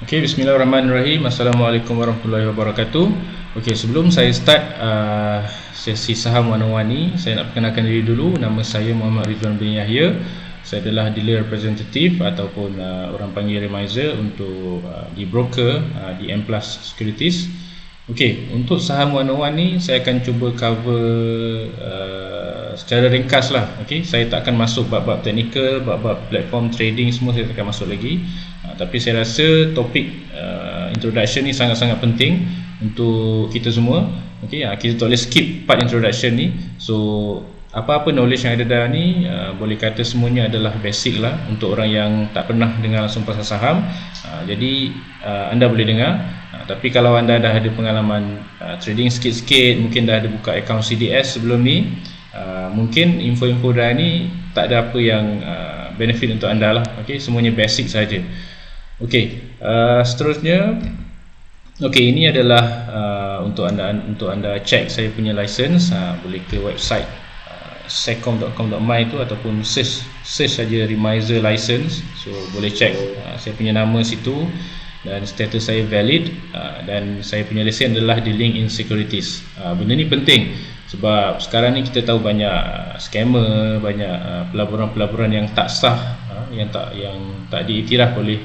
Okey, bismillahirrahmanirrahim. Assalamualaikum warahmatullahi wabarakatuh. Okey, sebelum saya start sesi saham 101 ni, saya nak perkenalkan diri dulu. Nama saya Muhammad Ridwan bin Yahya. Saya adalah dealer representative ataupun orang panggil remiser untuk di broker di M Plus Securities. Okey, untuk saham 101 ni saya akan cuba cover secara ringkas lah. Okey, saya tak akan masuk bab-bab teknikal, bab-bab platform trading semua saya tak akan masuk lagi. Tapi saya rasa topik introduction ni sangat-sangat penting untuk kita semua. Okey, kita tak boleh skip part introduction ni. So apa-apa knowledge yang ada dalam ni boleh kata semuanya adalah basic lah untuk orang yang tak pernah dengar langsung pasal saham. Jadi anda boleh dengar. Tapi kalau anda dah ada pengalaman trading sikit-sikit, mungkin dah ada buka account CDS sebelum ni, mungkin info-info dah ni tak ada apa yang benefit untuk anda lah. Okey, semuanya basic saja. Okey, seterusnya, okey, ini adalah untuk anda cek saya punya license. Boleh ke website secom.com.my tu ataupun search saja remiser license. So boleh cek saya punya nama situ dan status saya valid, dan saya punya lesen adalah di LinkedIn Securities. Benda ni penting sebab sekarang ni kita tahu banyak scammer, banyak pelaburan-pelaburan yang tak sah, yang tak diiktiraf oleh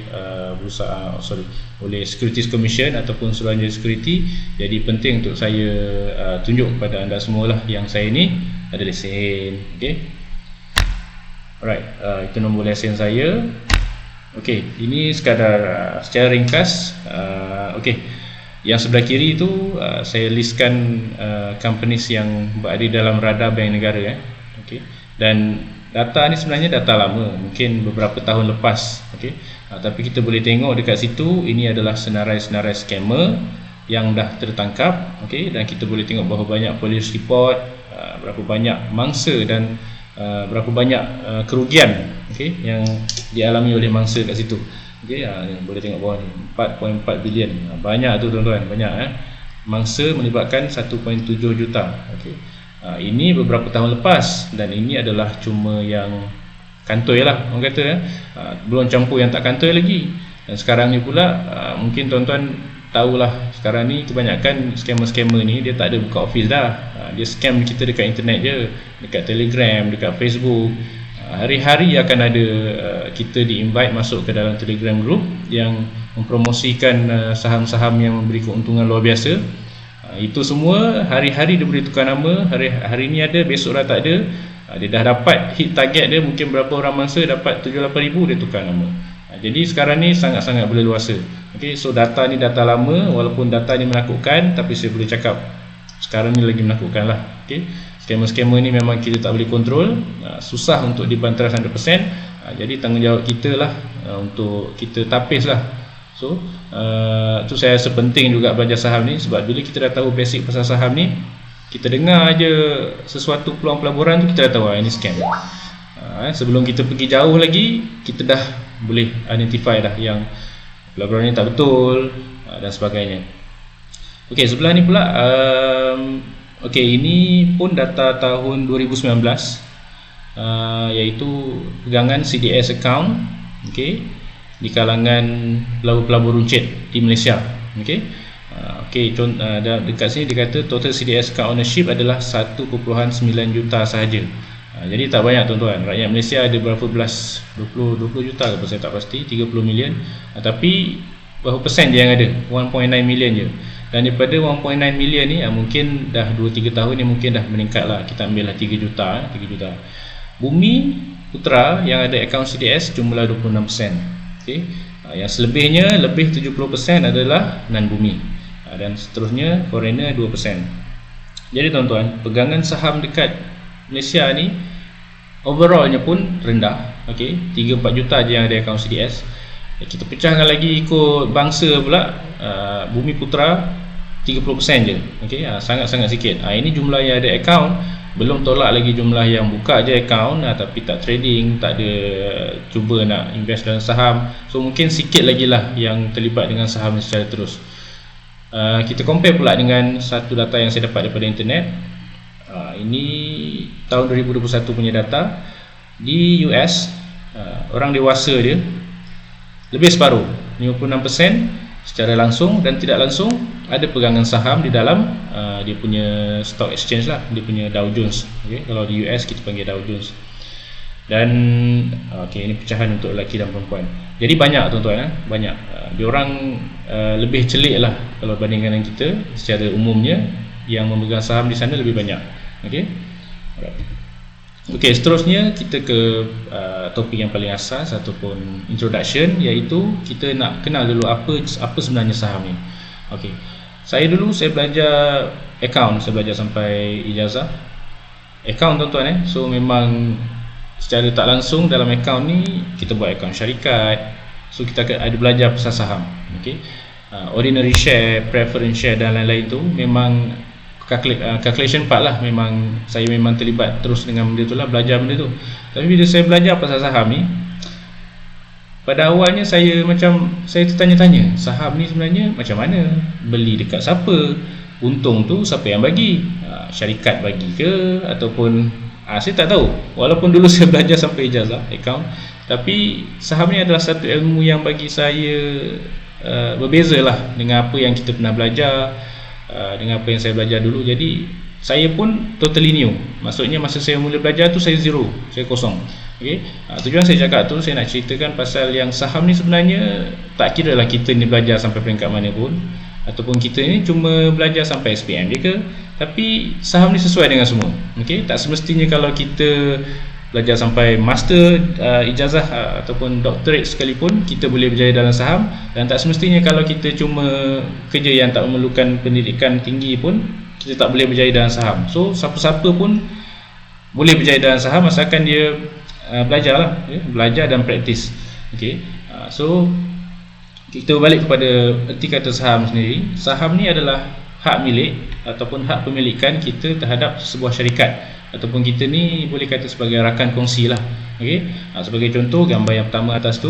oleh Securities Commission ataupun Suruhanjaya Security. Jadi penting untuk saya tunjuk kepada anda semualah yang saya ni ada lesen. Okey. Alright, itu nombor lesen saya. Okey, ini sekadar secara ringkas. Okey, yang sebelah kiri itu saya listkan companies yang berada dalam radar Bank Negara. Okey, dan data ni sebenarnya data lama, mungkin beberapa tahun lepas. Okey, tapi kita boleh tengok dekat situ ini adalah senarai-senarai scammer yang dah tertangkap. Okey, dan kita boleh tengok berapa banyak police report, berapa banyak mangsa dan berapa banyak kerugian, okey, yang dialami oleh mangsa kat situ. Okey, boleh tengok bawah ni 4.4 bilion. Banyak tu tuan-tuan, banyak mangsa melibatkan 1.7 juta. Okey, ini beberapa tahun lepas dan ini adalah cuma yang kantoi lah orang kata, belum campur yang tak kantoi lagi. Dan sekarang ni pula mungkin tuan-tuan tahulah, sekarang ni kebanyakan scammer-scammer ni dia tak ada buka office dah. Dia scam kita dekat internet je, dekat Telegram, dekat Facebook. Hari-hari akan ada kita di-invite masuk ke dalam Telegram group yang mempromosikan saham-saham yang memberi keuntungan luar biasa. Itu semua hari-hari dia boleh tukar nama, hari ni ada, besok dah tak ada. Dia dah dapat hit target dia, mungkin berapa orang mangsa dapat 7-8 ribu, dia tukar nama. Jadi sekarang ni sangat-sangat berleluasa. Okey, so data ni data lama, walaupun data ni menakutkan, tapi saya boleh cakap sekarang ni lagi menakutkan lah. Okey, scammer-scammer ni memang kita tak boleh kontrol, susah untuk dibantai 100%. Jadi tanggungjawab kita lah untuk kita tapis lah. So tu saya rasa penting juga belajar saham ni, sebab bila kita dah tahu basic pasal saham ni, kita dengar aje sesuatu peluang pelaburan tu, kita dah tahu ini scam. Sebelum kita pergi jauh lagi, kita dah boleh identify dah yang pelaburan ni tak betul dan sebagainya. Okey, sebelah ni pula okey, ini pun data tahun 2019, iaitu pegangan CDS account, okey, di kalangan pelabur-pelabur runcit di Malaysia. Okey, okey, dekat sini dia kata total CDS account ownership adalah 1.9 juta sahaja. Jadi tak banyak tuan-tuan. Rakyat Malaysia ada berapa belas, 20 juta ke, saya tak pasti, 30 million. Tapi berapa persen dia yang ada? 1.9 million je. Dan daripada 1.9 million ni mungkin dah 2-3 tahun ni mungkin dah meningkat lah. Kita ambil lah 3 juta, 3 juta. Bumi Putra yang ada akaun CDS jumlah 26%. Okay. Yang selebihnya, lebih 70% adalah non-bumi. Dan seterusnya foreigner 2%. Jadi tuan-tuan, pegangan saham dekat Malaysia ni overallnya pun rendah. Okey, 3-4 juta je yang ada akaun CDS. Kita pecahkan lagi ikut bangsa pula, Bumi Putra 30% je. Okey, sangat-sangat sikit. Ini jumlah yang ada akaun, belum tolak lagi jumlah yang buka je akaun tapi tak trading, tak ada cuba nak invest dalam saham. So mungkin sikit lagi lah yang terlibat dengan saham secara terus. Kita compare pula dengan satu data yang saya dapat daripada internet. Ini tahun 2021 punya data. Di US, orang dewasa dia lebih separuh, 56% secara langsung dan tidak langsung ada pegangan saham di dalam dia punya stock exchange lah, dia punya Dow Jones. Okay? Kalau di US kita panggil Dow Jones. Dan ini pecahan untuk lelaki dan perempuan. Jadi banyak tuan-tuan, banyak. Diorang lebih celik lah kalau bandingkan dengan kita. Secara umumnya yang memegang saham di sana lebih banyak. Okey. Okey, seterusnya kita ke topik yang paling asas ataupun introduction, iaitu kita nak kenal dulu apa sebenarnya saham ni. Okey. Saya belajar account, saya belajar sampai ijazah account tuan-tuan. So memang secara tak langsung dalam account ni kita buat account syarikat. So kita ada belajar pasal saham. Okey. Ordinary share, preference share dan lain-lain tu memang calculation part lah. Memang saya memang terlibat terus dengan benda tu lah, belajar benda tu. Tapi bila saya belajar pasal saham ni, pada awalnya saya tertanya-tanya, saham ni sebenarnya macam mana, beli dekat siapa, untung tu siapa yang bagi, syarikat bagi ke ataupun saya tak tahu. Walaupun dulu saya belajar sampai ijazah account, tapi saham ni adalah satu ilmu yang bagi saya berbeza lah dengan apa yang kita pernah belajar, dengan apa yang saya belajar dulu. Jadi saya pun totally new. Maksudnya masa saya mula belajar tu saya zero, saya kosong. Okay? Tujuan saya cakap tu, saya nak ceritakan pasal yang saham ni sebenarnya tak kira lah kita ni belajar sampai peringkat mana pun, ataupun kita ni cuma belajar sampai SPM je ke, tapi saham ni sesuai dengan semua. Okay? Tak semestinya kalau kita belajar sampai master, ijazah ataupun doctorate sekalipun kita boleh berjaya dalam saham, dan tak semestinya kalau kita cuma kerja yang tak memerlukan pendidikan tinggi pun kita tak boleh berjaya dalam saham. So siapa-siapa pun boleh berjaya dalam saham asalkan dia belajar lah, belajar dan praktis. Okay. So kita balik kepada erti kata saham sendiri. Saham ni adalah hak milik ataupun hak pemilikan kita terhadap sebuah syarikat, ataupun kita ni boleh kata sebagai rakan kongsi lah. Okay. Sebagai contoh, gambar yang pertama atas tu,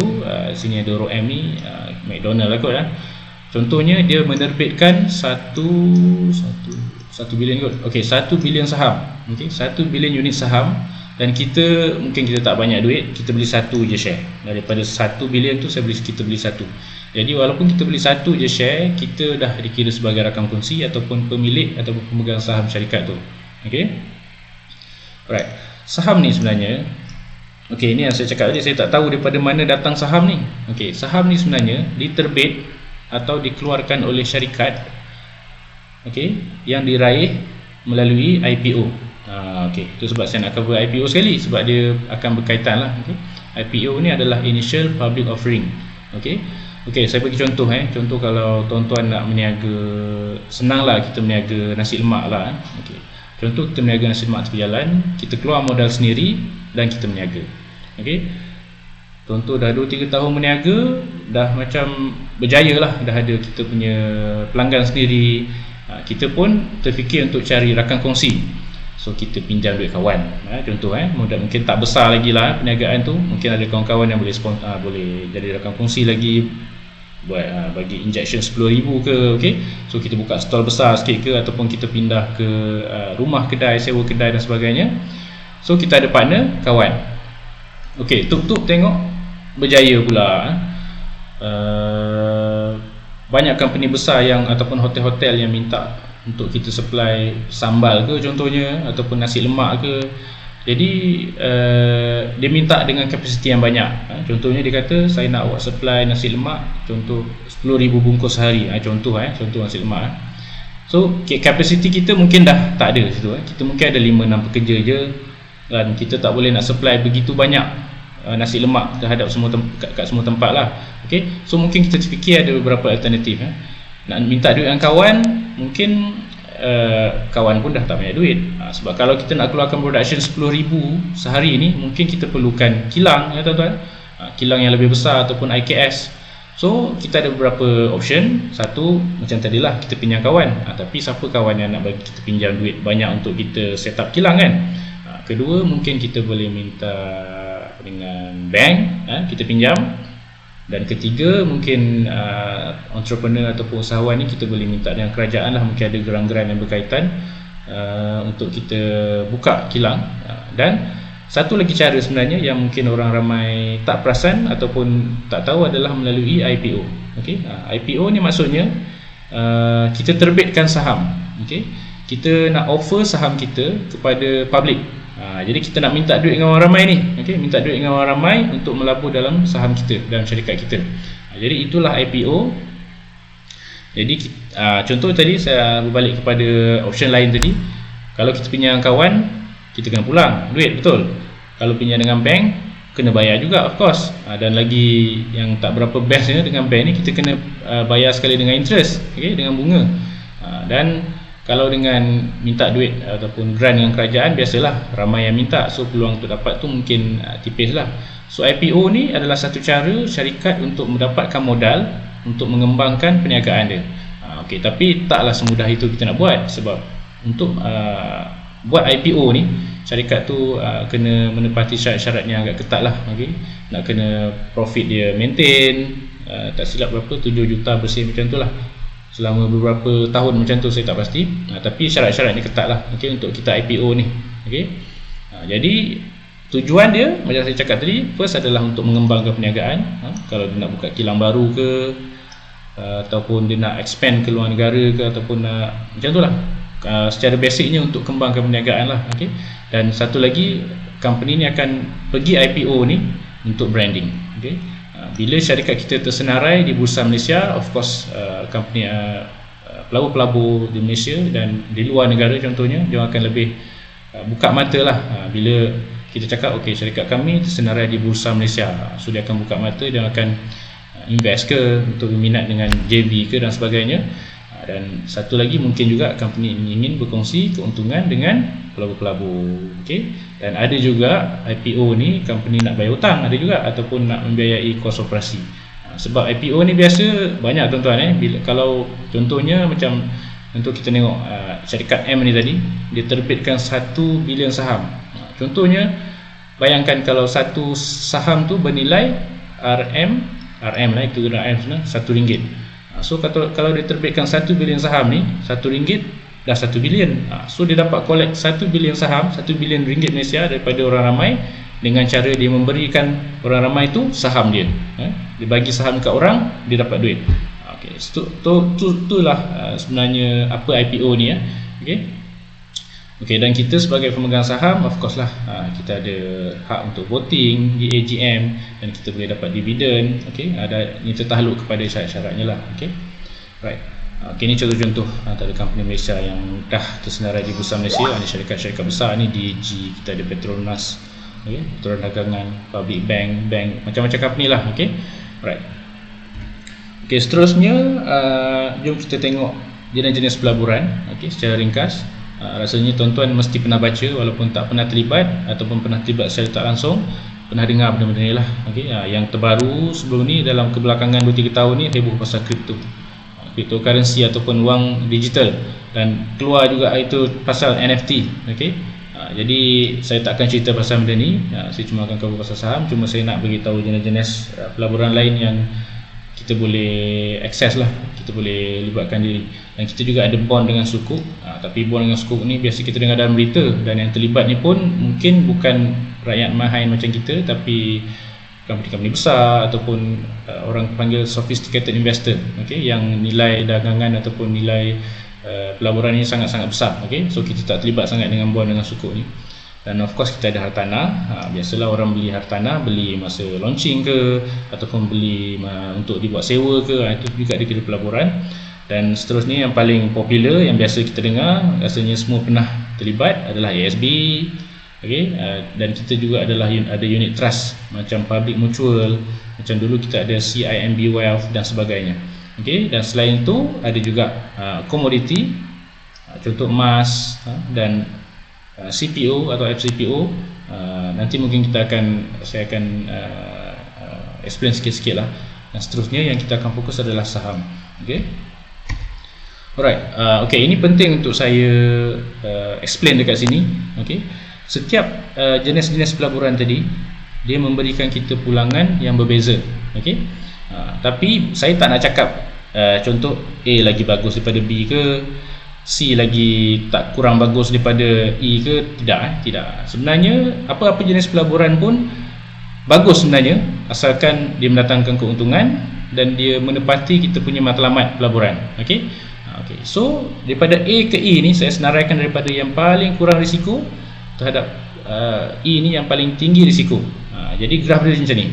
sini ada huruf M ni, McDonald lah kot lah. Contohnya dia menerbitkan 1 bilion kot. Okey, 1 bilion saham. Okey, 1 bilion unit saham, dan kita mungkin kita tak banyak duit, kita beli satu je share. Daripada 1 bilion tu kita beli satu. Jadi walaupun kita beli satu je share, kita dah dikira sebagai rakan kongsi ataupun pemilik ataupun pemegang saham syarikat tu. Okey. Alright. Saham ni sebenarnya, okey, ini yang saya cakap tadi, saya tak tahu daripada mana datang saham ni. Okey, saham ni sebenarnya diterbit atau dikeluarkan oleh syarikat, okey, yang diraih melalui IPO. Okey, itu sebab saya nak cover IPO sekali, sebab dia akan berkaitan lah. Okey, IPO ni adalah Initial Public Offering. Okey, saya bagi contoh. Contoh kalau tuan-tuan nak meniaga, senang lah kita meniaga nasi lemak lah. Okey, contoh kita meniaga nasi lemak tepi jalan, kita keluar modal sendiri dan kita meniaga. Okey, contoh dah 2-3 tahun meniaga, dah macam berjaya lah, dah ada kita punya pelanggan sendiri. Kita pun terfikir untuk cari rakan kongsi. So kita pinjam duit kawan, contoh mungkin tak besar lagi lah perniagaan tu, mungkin ada kawan-kawan yang boleh boleh jadi rakan kongsi lagi, buat bagi injection 10,000 ke. Okay? So kita buka stall besar sikit ke, ataupun kita pindah ke rumah kedai, sewa kedai dan sebagainya. So kita ada partner, kawan. Okay, tuk-tuk tengok berjaya pula. Banyak company besar yang ataupun hotel-hotel yang minta untuk kita supply sambal ke contohnya, ataupun nasi lemak ke. Jadi dia minta dengan kapasiti yang banyak. Contohnya dia kata, saya nak awak supply nasi lemak contoh 10,000 bungkus sehari. Contoh nasi lemak. So kapasiti kita mungkin dah tak ada situ. Kita mungkin ada 5-6 pekerja je, dan kita tak boleh nak supply begitu banyak nasi lemak terhadap kat semua tempat lah. Okay? So mungkin kita terfikir ada beberapa alternatif. Nak minta duit dengan kawan, mungkin kawan pun dah tak banyak duit. Sebab kalau kita nak keluarkan production 10,000 sehari ni, mungkin kita perlukan kilang, ya tuan-tuan, kilang yang lebih besar ataupun IKS. So kita ada beberapa option. Satu, macam tadilah, kita pinjam kawan. Tapi siapa kawan yang nak bagi kita pinjam duit banyak untuk kita set up kilang kan? Kedua, mungkin kita boleh minta dengan bank, kita pinjam. Dan ketiga, mungkin entrepreneur ataupun usahawan ni kita boleh minta dengan kerajaan lah, mungkin ada grant-grant yang berkaitan untuk kita buka kilang. Dan Satu lagi cara sebenarnya yang mungkin orang ramai tak perasan ataupun tak tahu adalah melalui IPO. Okey, IPO ni maksudnya kita terbitkan saham. Okey, kita nak offer saham kita kepada public. Jadi kita nak minta duit dengan orang ramai ni. Okey, minta duit dengan orang ramai untuk melabur dalam saham kita, dalam syarikat kita. Jadi itulah IPO. Jadi contoh tadi saya berbalik kepada option lain tadi. Kalau kita pinjam kawan, kita kena pulang duit, betul. Kalau pinjam dengan bank, kena bayar juga, of course. Dan lagi yang tak berapa bestnya dengan bank ni, kita kena bayar sekali dengan interest, okay, dengan bunga. Dan kalau dengan minta duit ataupun grant dengan kerajaan, biasalah ramai yang minta, so peluang untuk dapat tu mungkin tipis lah. So IPO ni adalah satu cara syarikat untuk mendapatkan modal untuk mengembangkan perniagaan dia. Okay, tapi taklah semudah itu kita nak buat, sebab untuk buat IPO ni, syarikat tu kena menepati syarat-syarat yang agak ketat lah. Okay? Nak kena profit dia maintain, tak silap berapa, 7 juta bersih macam tu lah, selama beberapa tahun macam tu, saya tak pasti. Tapi syarat-syarat ni ketat lah, okay, untuk kita IPO ni. Okay? Jadi tujuan dia macam saya cakap tadi, first adalah untuk mengembangkan perniagaan. Kalau dia nak buka kilang baru ke, ataupun dia nak expand ke luar negara ke, ataupun macam tu lah. Secara basicnya untuk kembangkan perniagaan lah. Okay? Dan satu lagi, company ni akan pergi IPO ni untuk branding. Okay? Bila syarikat kita tersenarai di Bursa Malaysia, of course company pelabur-pelabur di Malaysia dan di luar negara contohnya, dia akan lebih buka mata lah. Bila kita cakap okay, syarikat kami tersenarai di Bursa Malaysia, so dia akan buka mata, dia akan invest ke, untuk berminat dengan JV ke dan sebagainya. Dan satu lagi, mungkin juga company ini ingin berkongsi keuntungan dengan pelabur-pelabur. Okay? Dan ada juga IPO ni company nak bayar hutang, ada juga, ataupun nak membiayai kos operasi. Sebab IPO ni biasa banyak tuan-tuan, bila, kalau contohnya macam untuk kita tengok syarikat M ni tadi, dia terbitkan 1 bilion saham. Contohnya, bayangkan kalau satu saham tu bernilai RM lah, itu RM sebenarnya RM1. So kalau dia terbitkan 1 bilion saham ni, RM1 dah 1 bilion. So dia dapat collect 1 bilion saham, 1 bilion ringgit Malaysia daripada orang ramai, dengan cara dia memberikan orang ramai tu saham dia. Dia bagi saham kat orang, dia dapat duit. Okay, itulah sebenarnya apa IPO ni ya. Okay. Okay, dan kita sebagai pemegang saham, of course lah, kita ada hak untuk voting di AGM, dan kita boleh dapat dividen. Okay, ini tertakluk kepada syarat-syaratnya lah. Okay, right. Okay, ini contoh-contoh antara company Malaysia yang dah tersenarai di Bursa Malaysia. Ada syarikat-syarikat besar ni, DG, kita ada Petronas, okay, Petronas Dagangan, Public Bank, macam-macam company lah. Okay, right. Okay, seterusnya jom kita tengok jenis-jenis pelaburan. Okay, secara ringkas. Rasanya tuan-tuan mesti pernah baca, walaupun tak pernah terlibat ataupun pernah terlibat secara tak langsung, pernah dengar benda-benda ni lah. Okay? Yang terbaru sebelum ni, dalam kebelakangan 2-3 tahun ni, heboh pasal cryptocurrency ataupun wang digital, dan keluar juga itu pasal NFT. Okay? Jadi saya tak akan cerita pasal benda ni, saya cuma akan cover pasal saham. Cuma saya nak beritahu jenis-jenis pelaburan lain yang kita boleh akses lah, kita boleh libatkan diri. Dan kita juga ada bond dengan sukuk. Tapi bond dengan sukuk ni biasa kita dengar dalam berita, dan yang terlibat ni pun mungkin bukan rakyat mahain macam kita, tapi company-company besar ataupun orang panggil sophisticated investor, okay, yang nilai dagangan ataupun nilai pelaburan ni sangat-sangat besar. Okay? So kita tak terlibat sangat dengan bond dengan sukuk ni. Dan of course kita ada hartanah. Biasalah orang beli hartanah, beli masa launching ke, ataupun beli untuk dibuat sewa ke, itu juga ada pelaburan. Dan seterusnya yang paling popular, yang biasa kita dengar, rasanya semua pernah terlibat, adalah ASB. Okay? Dan kita juga ada unit trust macam Public Mutual, macam dulu kita ada CIMB Wealth dan sebagainya. Okay? Dan selain itu ada juga komoditi, contoh emas, dan CPO atau FCPO. Nanti mungkin saya akan explain sikit-sikit lah. Dan seterusnya yang kita akan fokus adalah saham. Okay? Alright, okay, ini penting untuk saya explain dekat sini. Okay? Setiap jenis-jenis pelaburan tadi, dia memberikan kita pulangan yang berbeza. Okay? Tapi saya tak nak cakap contoh A lagi bagus daripada B ke, C lagi tak kurang bagus daripada E ke? Tidak, tidak. Sebenarnya apa-apa jenis pelaburan pun bagus sebenarnya, asalkan dia mendatangkan keuntungan dan dia menepati kita punya matlamat pelaburan. Okey. Okey. So daripada A ke E ni saya senaraikan daripada yang paling kurang risiko terhadap E ni yang paling tinggi risiko. Jadi graf dia macam ni.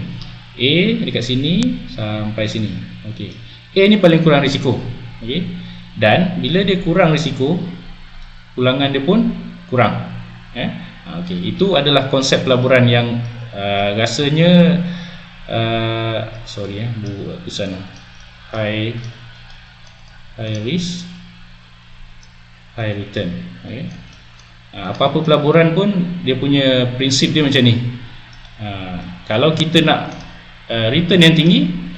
A dekat sini sampai sini. Okey. A ni paling kurang risiko. Okey. Dan bila dia kurang risiko, pulangan dia pun kurang. Okey, itu adalah konsep pelaburan yang rasanya buat tulisan high risk high return. Okay. Apa-apa pelaburan pun dia punya prinsip dia macam ni. Kalau kita nak return yang tinggi,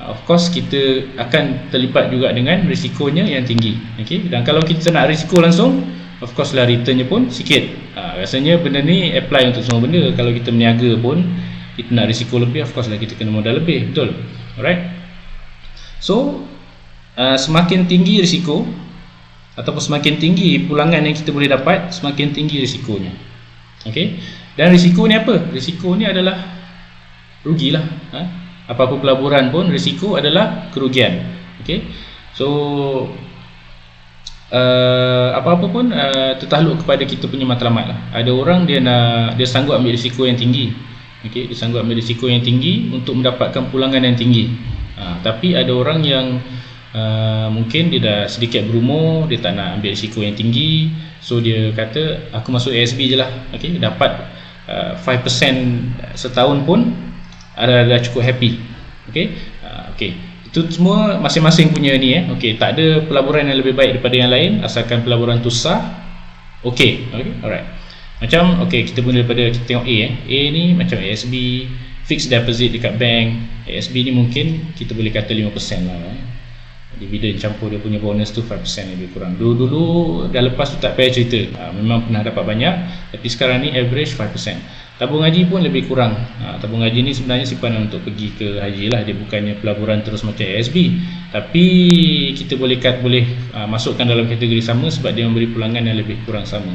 of course kita akan terlibat juga dengan risikonya yang tinggi. Okay. Dan kalau kita nak risiko langsung, of course lah returnnya pun sikit. Rasanya benda ni apply untuk semua benda. Kalau kita berniaga pun kita nak risiko lebih, of course lah kita kena modal lebih. Betul? Alright. So semakin tinggi risiko ataupun semakin tinggi pulangan yang kita boleh dapat, semakin tinggi risikonya. Okay. Dan risiko ni apa? Risiko ni adalah rugilah. Apa-apa pelaburan pun risiko adalah kerugian. Okay. So apa-apa pun tertakluk kepada kita punya matlamat lah. Ada orang dia sanggup ambil risiko yang tinggi. Okey, dia sanggup ambil risiko yang tinggi untuk mendapatkan pulangan yang tinggi. Tapi ada orang yang mungkin dia dah sedikit berumur, dia tak nak ambil risiko yang tinggi. So dia kata aku masuk ASB je lah. Okey, dapat 5% setahun pun dah cukup happy. Okey. Okey. Itu semua masing-masing punya ni Okey, tak ada pelaburan yang lebih baik daripada yang lain asalkan pelaburan tu sah. Okey, alright. Macam kita mula daripada kita tengok A A ni macam ASB, fixed deposit dekat bank. ASB ni mungkin kita boleh kata 5% lah. Dividen campur dia punya bonus tu 5% lebih kurang. Dulu dah lepas tu tak payah cerita. Memang pernah dapat banyak, tapi sekarang ni average 5%. Tabung haji pun lebih kurang. Tabung haji ni sebenarnya simpanan untuk pergi ke haji lah. Dia bukannya pelaburan terus macam ASB. Tapi kita boleh masukkan dalam kategori sama sebab dia memberi pulangan yang lebih kurang sama,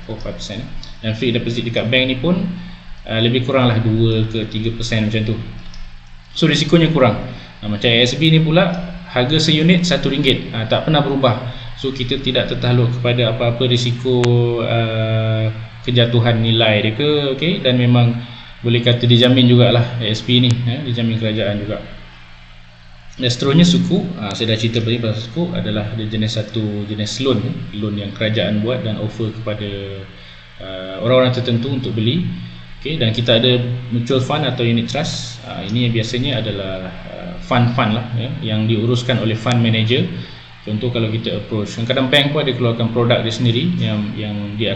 4-5%. Dan fixed deposit dekat bank ni pun lebih kurang lah 2 ke 3% macam tu. So risikonya kurang. Macam ASB ni pula harga seunit RM1, tak pernah berubah. So kita tidak tertakluk kepada apa-apa risiko kejatuhan nilai dia ke. Okay? Dan memang boleh kata dijamin jugalah ASP ni, dijamin kerajaan juga. Dan seterusnya suku, saya dah cerita tadi pasal suku adalah ada satu jenis loan yang kerajaan buat dan offer kepada orang-orang tertentu untuk beli. Okay? Dan kita ada mutual fund atau unit trust. Ini biasanya adalah fund-fund lah yang diuruskan oleh fund manager. Contoh kalau kita approach, kadang-kadang bank pun ada keluarkan produk dia sendiri yang dia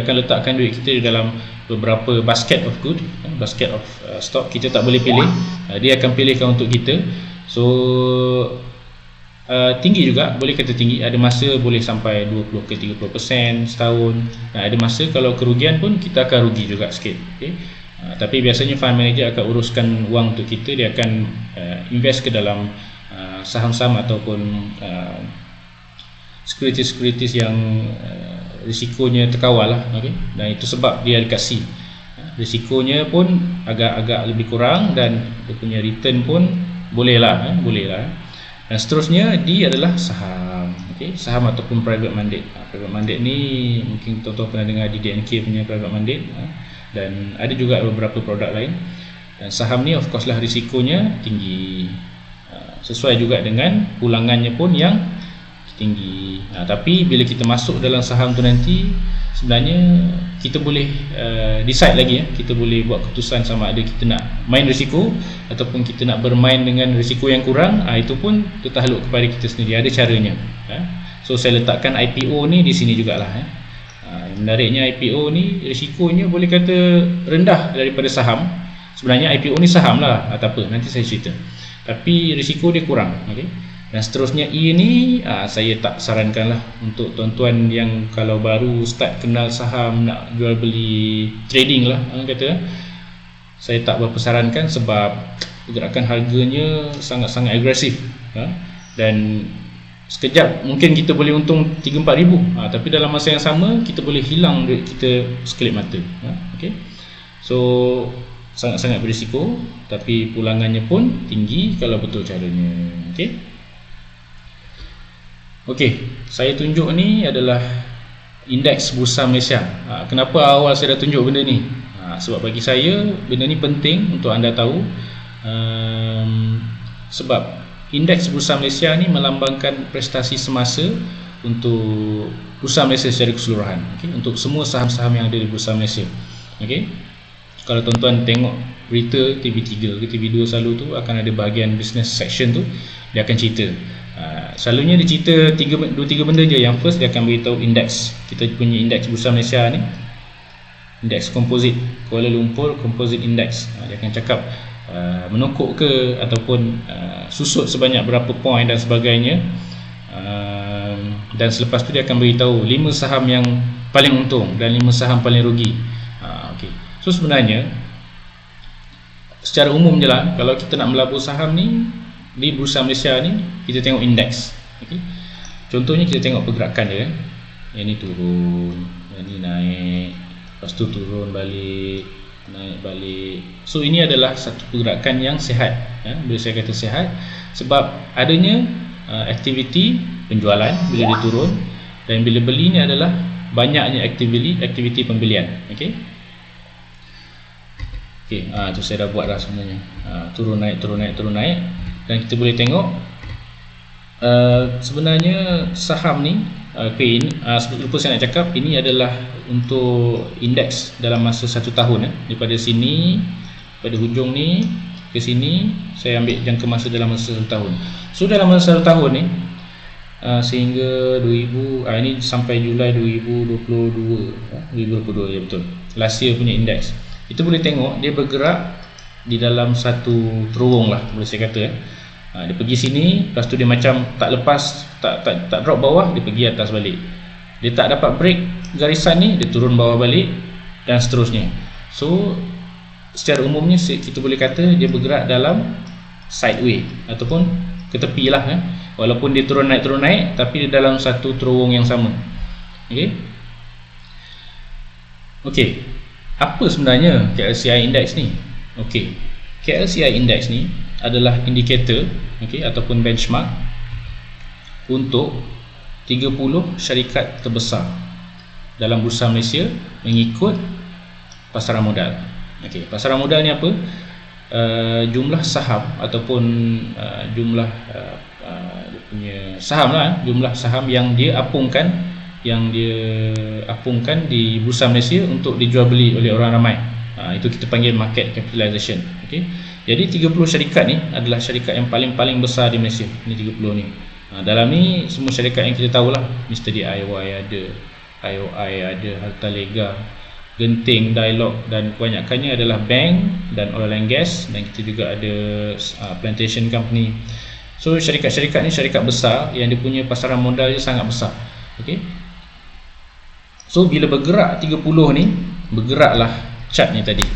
akan letakkan duit kita di dalam beberapa basket of good, basket of stock. Kita tak boleh pilih, dia akan pilihkan untuk kita. So tinggi juga, boleh kata tinggi. Ada masa boleh sampai 20 ke 30% setahun. Ada masa kalau kerugian pun kita akan rugi juga sikit. Okay? Tapi biasanya fund manager akan uruskan wang untuk kita. Dia akan invest ke dalam saham-saham ataupun securities yang risikonya terkawal lah. Okay? Dan itu sebab dia dekat C. Risikonya pun agak-agak lebih kurang dan dia punya return pun boleh lah. Dan seterusnya D adalah saham. Okay? Saham ataupun private mandate. Private mandate ni mungkin tuan-tuan pernah dengar DDNK punya private mandate, dan ada juga beberapa produk lain. Dan saham ni of course lah risikonya tinggi, sesuai juga dengan pulangannya pun yang tinggi. Tapi bila kita masuk dalam saham tu nanti, sebenarnya kita boleh decide lagi, kita boleh buat keputusan sama ada kita nak main risiko ataupun kita nak bermain dengan risiko yang kurang. Itu pun tertakluk kepada kita sendiri, ada caranya. So saya letakkan IPO ni di sini jugalah. Menariknya IPO ni risikonya boleh kata rendah daripada saham. Sebenarnya IPO ni saham lah, tak apa, nanti saya cerita. Tapi risiko dia kurang. Okay? Dan seterusnya E ni saya tak sarankan lah untuk tuan-tuan yang kalau baru start kenal saham, nak jual beli trading lah, kata saya tak berapa sarankan sebab pergerakan harganya sangat-sangat agresif, dan sekejap mungkin kita boleh untung 3-4 ribu, tapi dalam masa yang sama kita boleh hilang duit kita sekelip mata. Okay. So sangat-sangat berisiko, tapi pulangannya pun tinggi kalau betul caranya. Okay. Okey, saya tunjuk ni adalah indeks Bursa Malaysia. Kenapa awal saya dah tunjuk benda ni? Sebab bagi saya benda ni penting untuk anda tahu. Sebab indeks Bursa Malaysia ni melambangkan prestasi semasa untuk Bursa Malaysia secara keseluruhan. Okay? Untuk semua saham-saham yang ada di Bursa Malaysia. Okay? Kalau tuan-tuan tengok berita TV3 ke TV2 selalu tu akan ada bahagian business section tu, dia akan cerita. Selalunya dia cerita 2-3 benda je. Yang first dia akan beritahu indeks. Kita punya indeks Bursa Malaysia ni, indeks komposit Kuala Lumpur Composite Index. Dia akan cakap menokok ke ataupun susut sebanyak berapa poin dan sebagainya. Dan selepas tu dia akan beritahu 5 saham yang paling untung dan 5 saham paling rugi. Okay. So sebenarnya secara umum je lah, kalau kita nak melabur saham ni di Bursa Malaysia ni, kita tengok indeks. Okay. Contohnya kita tengok pergerakan dia. Yang ni turun, yang ni naik, lepas tu turun balik, naik balik. So ini adalah satu pergerakan yang sihat. Bila saya kata sihat, sebab adanya aktiviti penjualan bila dia turun, dan bila beli ni adalah banyaknya aktiviti pembelian. Okey. Okey, tu saya dah buat dah sebenarnya. Turun naik, turun naik, turun naik. Dan kita boleh tengok sebenarnya saham ni lupa saya nak cakap, ini adalah untuk indeks dalam masa 1 tahun. Daripada sini, pada hujung ni ke sini, saya ambil jangka masa dalam masa 1 tahun. So dalam masa 1 tahun ni sehingga 2000 ini sampai Julai 2022 ya, betul, last year punya indeks, kita boleh tengok dia bergerak di dalam satu terowong lah, boleh saya kata. Dia pergi sini, lepas tu dia macam tak lepas, tak drop bawah, dia pergi atas balik. Dia tak dapat break garisan ni, dia turun bawah balik, dan seterusnya. So secara umumnya kita boleh kata dia bergerak dalam sideway ataupun ke tepi lah. Walaupun dia turun naik, tapi dia dalam satu terowong yang sama. Okey, apa sebenarnya KLCI Index ni? Okey, KLCI Index ni adalah indikator, ataupun benchmark untuk 30 syarikat terbesar dalam Bursa Malaysia mengikut pasaran modal. Pasaran modal ni apa? Jumlah saham ataupun jumlah dia punya saham lah, jumlah saham yang dia apungkan di Bursa Malaysia untuk dijual beli oleh orang ramai. Itu kita panggil market capitalization. Jadi 30 syarikat ni adalah syarikat yang paling besar di Malaysia. Ini 30 ni. Dalam ni semua syarikat yang kita tahulah, Mr. DIY ada, IOI ada, Hartalega, Genting, Dialog, dan kebanyakannya adalah bank dan oil and gas, dan kita juga ada plantation company. So syarikat-syarikat ni syarikat besar yang dia punya pasaran modal dia sangat besar. So bila bergerak 30 ni, bergeraklah chart ni tadi.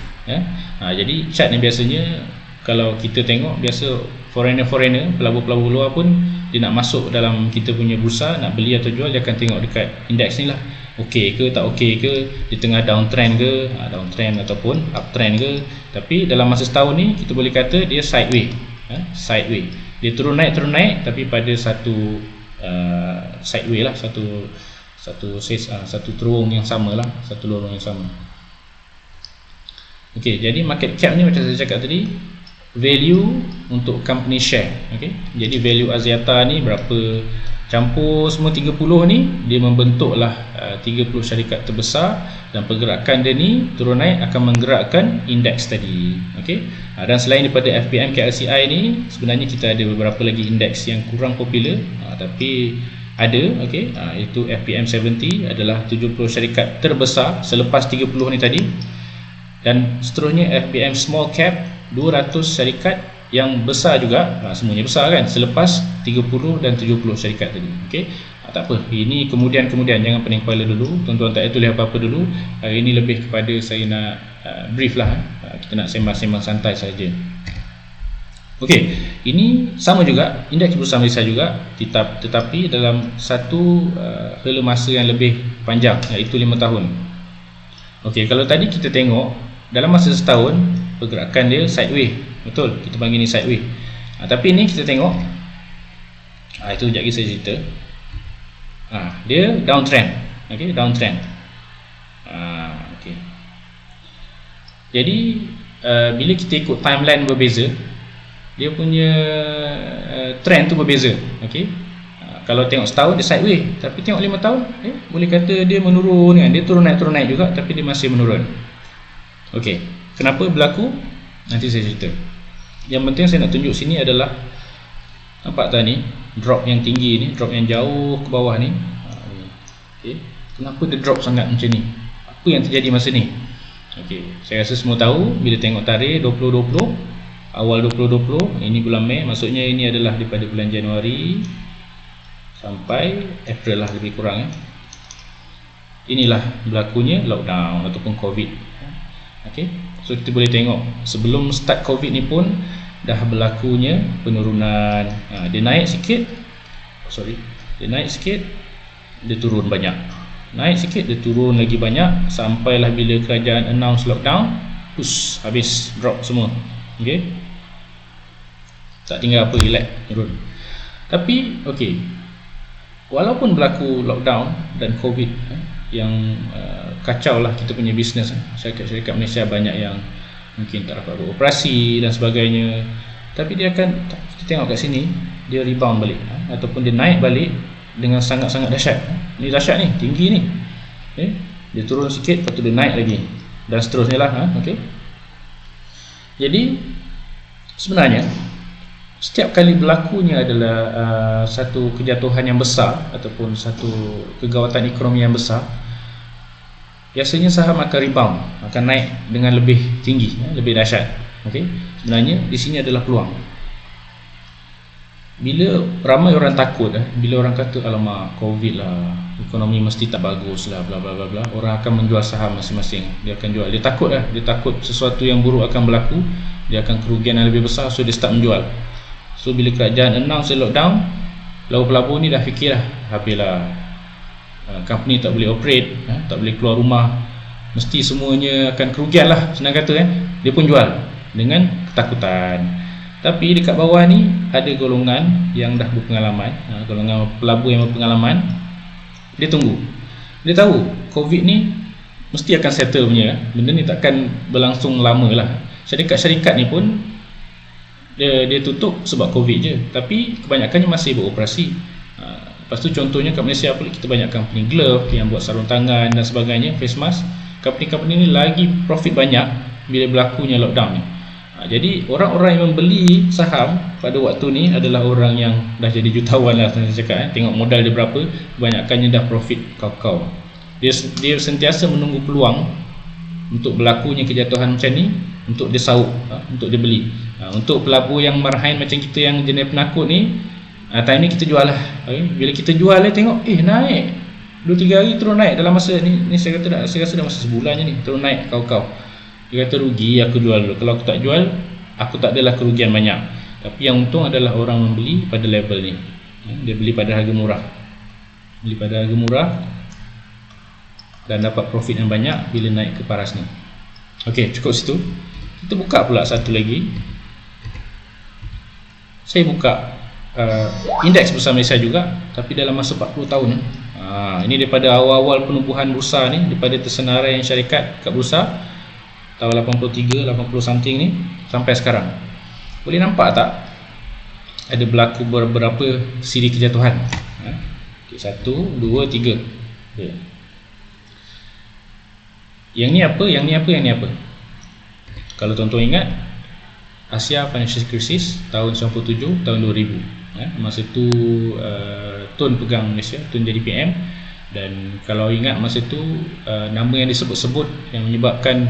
Jadi chart ni biasanya kalau kita tengok, biasa foreigner, pelabur-pelabur luar pun dia nak masuk dalam kita punya bursa, nak beli atau jual, dia akan tengok dekat indeks ni lah, okey ke tak okey ke, di tengah downtrend ke, downtrend ataupun uptrend ke. Tapi dalam masa setahun ni kita boleh kata dia sideway. Dia turun naik, tapi pada satu sideway lah, satu terowong yang sama lah, satu lorong yang sama. Okey, jadi market cap ni macam saya cakap tadi, value untuk company share. Jadi value Axiata ni berapa, campur semua 30 ni, dia membentuklah 30 syarikat terbesar, dan pergerakan dia ni turun naik akan menggerakkan indeks tadi. Dan selain daripada FPM KLCI ni, sebenarnya kita ada beberapa lagi indeks yang kurang popular, tapi ada. Itu FPM 70 adalah 70 syarikat terbesar selepas 30 ni tadi. Dan seterusnya FPM Small Cap 200 syarikat yang besar juga, semuanya besar kan, selepas 30 dan 70 syarikat tadi. Tak apa, ini kemudian jangan pening kepala dulu, tuan-tuan tak payah tulis apa-apa dulu. Hari ini lebih kepada saya nak brief lah, kita nak sembang-sembang santai saja. Okey, ini sama juga, indeks bursa Malaysia juga, tetapi dalam satu hela masa yang lebih panjang, iaitu 5 tahun. Okey, kalau tadi kita tengok dalam masa setahun pergerakan dia sideways, betul, kita panggil ni sideways. Tapi ni kita tengok, itu sekejap lagi saya cerita. Dia downtrend. Okey, downtrend. Okey. Jadi bila kita ikut timeline berbeza, dia punya trend tu berbeza. Okey. Kalau tengok setahun dia sideways, tapi tengok 5 tahun, boleh kata dia menurun kan. Dia turun naik juga, tapi dia masih menurun. Okey. Kenapa berlaku? Nanti saya cerita. Yang penting saya nak tunjuk sini adalah, nampak tak ni, drop yang tinggi ni, drop yang jauh ke bawah ni. Okey. Kenapa dia drop sangat macam ni? Apa yang terjadi masa ni? Okey, saya rasa semua tahu bila tengok tarikh 2020, awal 2020, ini bulan Mei, maksudnya ini adalah daripada bulan Januari sampai April lah lebih kurang. Inilah berlakunya lockdown ataupun COVID. Okey, so kita boleh tengok sebelum start COVID ni pun dah berlakunya penurunan. Dia naik sikit, dia naik sikit, dia turun banyak. Naik sikit, dia turun lagi banyak, sampailah bila kerajaan announce lockdown, habis drop semua. Okey, tak tinggal apa, relax, turun. Tapi okey, walaupun berlaku lockdown dan COVID yang kacau lah kita punya bisnes, syarikat-syarikat Malaysia banyak yang mungkin tak dapat beroperasi dan sebagainya, tapi dia akan, kita tengok kat sini, dia rebound balik ataupun dia naik balik dengan sangat-sangat dahsyat. Ni dahsyat ni, tinggi ni. Dia turun sikit, lepas tu dia naik lagi, dan seterusnya lah. Okey. Jadi sebenarnya setiap kali berlakunya adalah satu kejatuhan yang besar ataupun satu kegawatan ekonomi yang besar, biasanya saham akan rebound, akan naik dengan lebih tinggi, lebih dahsyat. Okey. Sebenarnya di sini adalah peluang. Bila ramai orang takut, bila orang kata alamak COVID lah, ekonomi mesti tak bagus lah, bla bla bla bla, orang akan menjual saham masing-masing. Dia akan jual, dia takut lah, dia takut sesuatu yang buruk akan berlaku, dia akan kerugian yang lebih besar, so dia start menjual. So bila kerajaan announce lockdown, pelabur ni dah fikir lah, habislah, company tak boleh operate, tak boleh keluar rumah, mesti semuanya akan kerugian lah, senang kata. Dia pun jual dengan ketakutan. Tapi dekat bawah ni ada golongan yang dah berpengalaman, golongan pelabur yang berpengalaman. Dia tunggu, dia tahu COVID ni mesti akan settle punya, benda ni takkan berlangsung lama lah. Syarikat-syarikat ni pun dia tutup sebab COVID je, tapi kebanyakannya masih beroperasi. Lepas tu contohnya kat Malaysia pula, kita banyak company glove yang buat sarung tangan dan sebagainya, face mask. Company-company ni lagi profit banyak bila berlakunya lockdown ni. Jadi orang-orang yang membeli saham pada waktu ni adalah orang yang dah jadi jutawan lah, saya cakap. Tengok modal dia berapa, kebanyakannya dah profit kau-kau. Dia sentiasa menunggu peluang untuk berlakunya kejatuhan macam ni, untuk dia sahut, untuk dia beli. Untuk pelabur yang marahin macam kita yang jenis penakut ni, time ni kita jual lah. Bila kita jual tengok, naik 2-3 hari terus naik dalam masa ni saya rasa dah masa sebulan je ni, terus naik kau-kau. Dia kata rugi, aku jual dulu. Kalau aku tak jual, aku tak adalah kerugian banyak. Tapi yang untung adalah orang membeli pada level ni. Dia beli pada harga murah, dan dapat profit yang banyak bila naik ke paras ni. Okey, cukup situ. Kita buka pula satu lagi. Saya buka indeks bursa Malaysia juga, tapi dalam masa 40 tahun. Ini daripada awal-awal penubuhan bursa ni, daripada tersenarai syarikat kat bursa tahun 83, 80 something ni sampai sekarang. Boleh nampak tak ada berlaku beberapa siri kejatuhan? 1, 2, 3. Yang ni apa, yang ni apa, yang ni apa? Kalau tuan-tuan ingat, Asia Financial Crisis tahun 97, tahun 2000. Masa tu Tun pegang Malaysia, Tun jadi PM. Dan kalau ingat masa tu nama yang disebut-sebut yang menyebabkan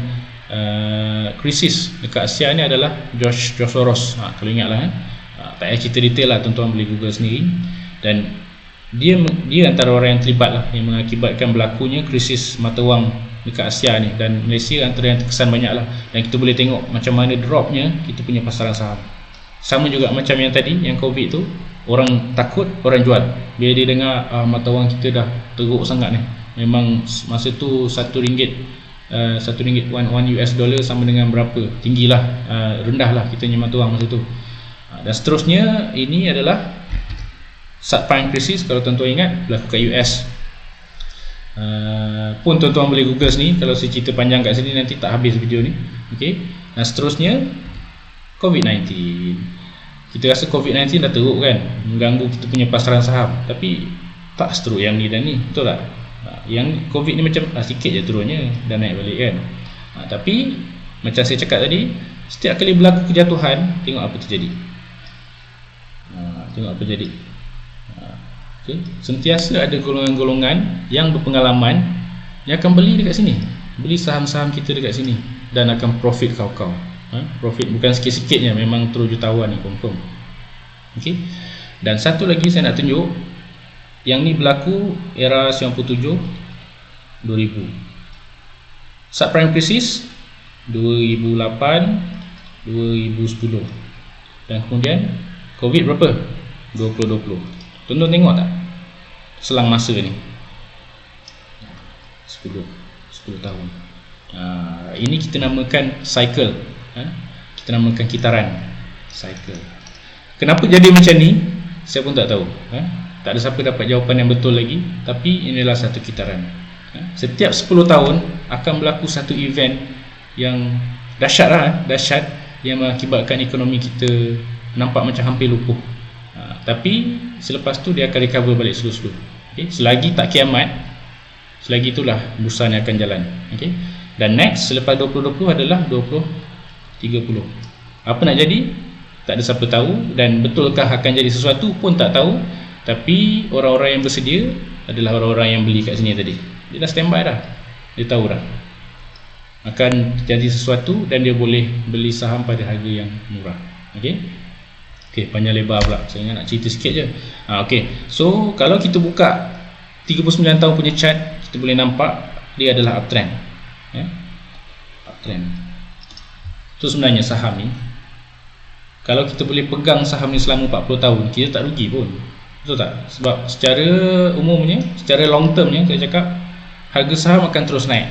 krisis dekat Asia ni adalah George Soros. Kalau ingatlah, tak payah cerita detail lah, tuan-tuan boleh google sendiri. Dan dia antara orang yang terlibat lah, yang mengakibatkan berlakunya krisis mata wang dekat Asia ni. Dan Malaysia antara yang terkesan banyak lah. Dan kita boleh tengok macam mana dropnya kita punya pasaran saham. Sama juga macam yang tadi, yang COVID tu, orang takut, orang jual. Bila dia dengar mata wang kita dah teruk sangat ni, memang masa tu RM1, RM1 1 US dollar sama dengan berapa? Tinggilah, rendah lah kita punya mata wang masa tu. Dan seterusnya, ini adalah subprime crisis. Kalau tuan-tuan ingat, berlaku kat US. Pun tuan-tuan boleh google sini. Kalau saya cerita panjang kat sini nanti tak habis video ni. Okay. Dan seterusnya, COVID-19. Kita rasa COVID-19 dah teruk kan, mengganggu kita punya pasaran saham. Tapi tak seteruk yang ni dan ni, betul tak? Yang COVID ni macam sikit je turunnya, dan naik balik kan. Tapi macam saya cakap tadi, setiap kali berlaku kejatuhan, tengok apa terjadi. Tengok apa jadi. Okay. Sentiasa ada golongan-golongan yang berpengalaman yang akan beli dekat sini, beli saham-saham kita dekat sini, dan akan profit kau-kau. Profit bukan sikit-sikitnya, memang terus jutawan ni, confirm. Okay. Dan satu lagi saya nak tunjuk, yang ni berlaku era 97 2000. Subprime crisis 2008 2010. Dan kemudian COVID berapa? 2020. Tuan-tuan tengok tak selang masa ni? 10 tahun. Ini kita namakan cycle. Kita namakan kitaran, cycle. Kenapa jadi macam ni? Saya pun tak tahu. Tak ada siapa dapat jawapan yang betul lagi. Tapi inilah satu kitaran. Setiap 10 tahun akan berlaku satu event yang dahsyat lah, dahsyat, yang mengakibatkan ekonomi kita nampak macam hampir lumpuh. Tapi selepas tu dia akan recover balik slow-slow. Okay? Selagi tak kiamat, selagi itulah bursa ni akan jalan. Okay? Dan next selepas 2020 adalah 2030. Apa nak jadi? Tak ada siapa tahu. Dan betulkah akan jadi sesuatu pun tak tahu. Tapi orang-orang yang bersedia adalah orang-orang yang beli kat sini tadi. Dia dah standby dah. Dia tahu dah akan jadi sesuatu, dan dia boleh beli saham pada harga yang murah. Okay? Okay, panjang lebar pula. Saya nak cerita sikit je. Okay. So kalau kita buka 39 tahun punya chart, kita boleh nampak dia adalah uptrend. Uptrend. Itu sebenarnya saham ni, kalau kita boleh pegang saham ni selama 40 tahun, kita tak rugi pun. Betul tak? Sebab secara umumnya, secara long termnya, saya cakap harga saham akan terus naik.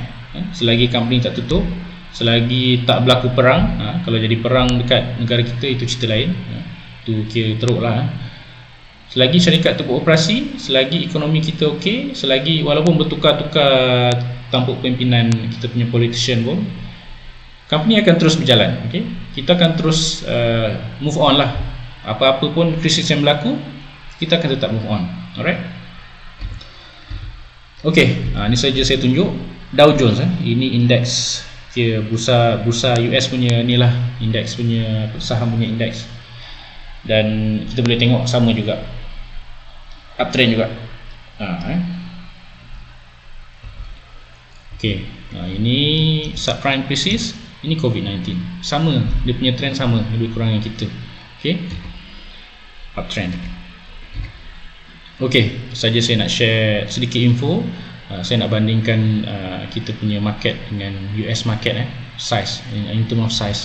Selagi company tak tutup, selagi tak berlaku perang. Kalau jadi perang dekat negara kita, itu cerita lain. Itu kira teruk lah. Selagi syarikat tu beroperasi, selagi ekonomi kita okey, selagi walaupun bertukar-tukar tampuk pimpinan kita punya politician pun, company akan terus berjalan. Okay? Kita akan terus move on lah. Apa-apa pun krisis yang berlaku, kita akan tetap move on. Alright? Okay, ini saja saya tunjuk Dow Jones. Ini indeks, bursa US punya ni lah, indeks punya, saham punya indeks. Dan kita boleh tengok sama juga, uptrend juga. Okay, ini subprime crisis, ini COVID-19. Sama, dia punya trend sama, lebih kurang yang kita. Okay, uptrend. Okay, saja saya nak share sedikit info. Saya nak bandingkan kita punya market dengan US market, size, in terms of size.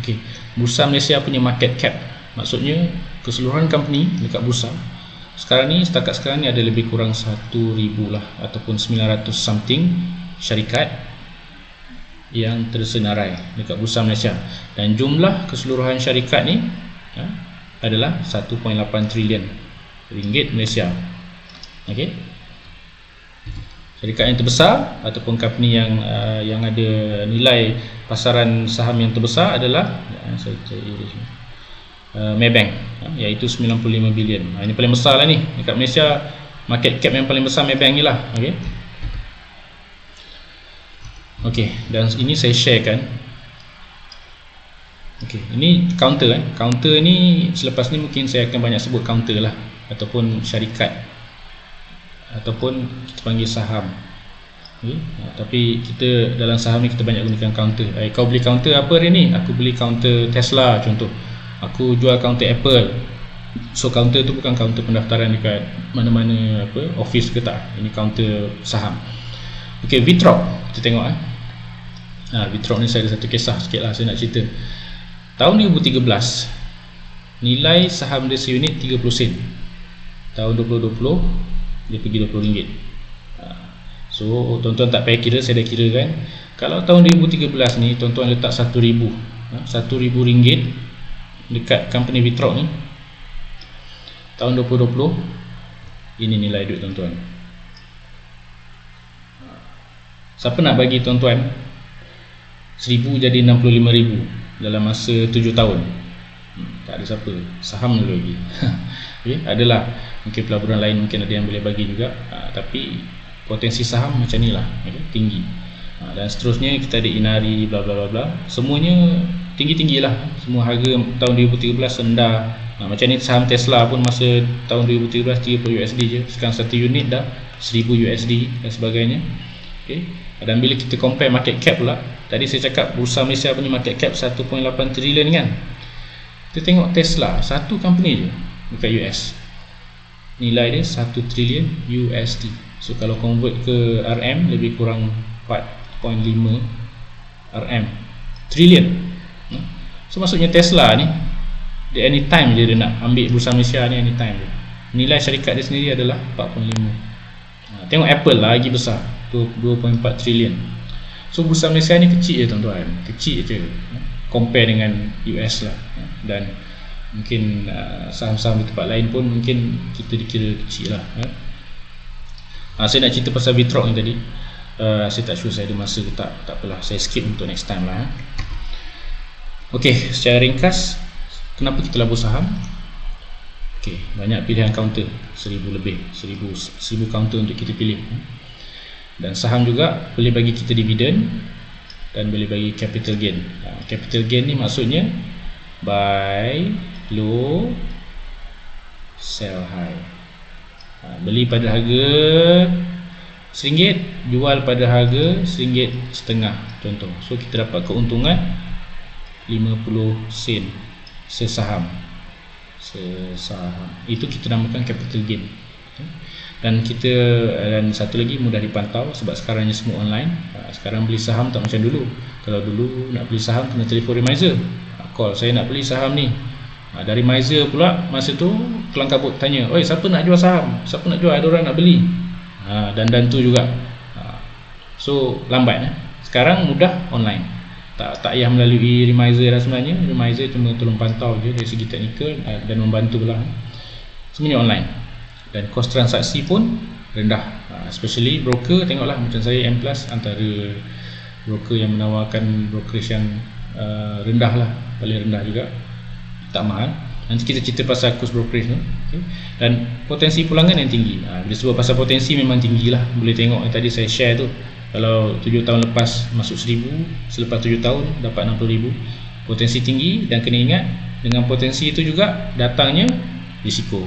Okay, bursa Malaysia punya market cap, maksudnya keseluruhan company dekat bursa sekarang ni, setakat sekarang ni ada lebih kurang 1,000 lah, ataupun 900 something syarikat yang tersenarai dekat bursa Malaysia. Dan jumlah keseluruhan syarikat ni adalah 1.8 trilion ringgit Malaysia. Okay, syarikat yang terbesar ataupun company yang ada nilai pasaran saham yang terbesar adalah Maybank, iaitu 95 bilion. Ini paling besar lah ni dekat Malaysia. Market cap yang paling besar Maybank ni lah. Okay. Okay, dan ini saya sharekan. Okay, ini counter. Counter ni selepas ni mungkin saya akan banyak sebut counter lah, ataupun syarikat, ataupun kita panggil saham. Okay. Tapi kita dalam saham ni kita banyak gunakan counter. Kau beli counter apa hari ni? Aku beli counter Tesla contoh. Aku jual counter Apple. So counter tu bukan counter pendaftaran dekat mana-mana office ke tak. Ini counter saham. Okay, Vitrop kita tengok. Vitrop ni saya ada satu kisah sikit lah saya nak cerita. Tahun 2013 nilai saham dia seunit 30 sen. Tahun 2020 dia pergi RM20. So tuan-tuan tak payah kira, saya dah kira kan. Kalau tahun 2013 ni tuan-tuan letak RM1,000, RM1,000 dekat company Vitrock ni, tahun 2020 ini nilai duit tuan-tuan. Siapa nak bagi tuan-tuan 1,000 jadi 65,000 dalam masa 7 tahun? Tak ada siapa. Saham dulu lagi. Okay, adalah mungkin pelaburan lain mungkin ada yang boleh bagi juga, tapi potensi saham macam ni lah, okay, tinggi. Dan seterusnya kita ada Inari, bla bla bla bla, semuanya tinggi-tinggi lah. Semua harga tahun 2013 rendah. Macam ni saham Tesla pun masa tahun 2013 $30 je, sekarang satu unit dah $1,000 dan sebagainya. Okay. Dan bila kita compare market cap pula, tadi saya cakap Bursa Malaysia punya market cap 1.8 trilion kan. Kita tengok Tesla, satu company je dekat US, nilai dia $1 trilion. So kalau convert ke RM, lebih kurang 4.5 RM trilion. So maksudnya Tesla ni, dia anytime je dia nak ambil Bursa Malaysia ni, anytime je. Nilai syarikat dia sendiri adalah 4.5. Tengok Apple lagi besar, 2.4 trilion. So Bursa Malaysia ni kecil je tuan-tuan, kecil je compare dengan US lah. Dan mungkin saham-saham di tempat lain pun mungkin kita dikira kecil lah. Saya nak cerita pasal Vitrock ni tadi, saya tak sure saya ada masa ke tak, tak apalah, saya skip untuk next time lah. Ok, secara ringkas, kenapa kita labur saham? Ok, banyak pilihan counter, 1,000 lebih, 1,000 counter untuk kita pilih. Dan saham juga boleh bagi kita dividen dan boleh bagi capital gain. Capital gain ni maksudnya buy low, sell high. Beli pada harga RM1, jual pada harga RM1.50 contoh. So kita dapat keuntungan 50 sen sesaham. Itu kita namakan capital gain. Dan satu lagi, mudah dipantau sebab sekarang ni semua online. Sekarang beli saham tak macam dulu. Kalau dulu nak beli saham kena telefon remiser, call, saya nak beli saham ni. Dari Miser pula masa tu kelang kabut tanya, oi siapa nak jual saham, siapa nak jual, ada orang nak beli. Dan tu juga. So lambat. Sekarang mudah online, tak payah melalui remiser dah sebenarnya. Remiser cuma tolong pantau je dari segi teknikal dan membantu lah. Semuanya online dan kos transaksi pun rendah. Especially broker, tengoklah macam saya M+ antara broker yang menawarkan brokerage yang rendah lah, paling rendah juga, tak mahal. Nanti kita cerita pasal kos brokerage tu. Okay. Dan potensi pulangan yang tinggi. Bila sebut pasal potensi memang tinggi lah. Boleh tengok yang tadi saya share tu, kalau 7 tahun lepas masuk 1,000, selepas 7 tahun dapat 60,000. Potensi tinggi, dan kena ingat dengan potensi itu juga datangnya risiko.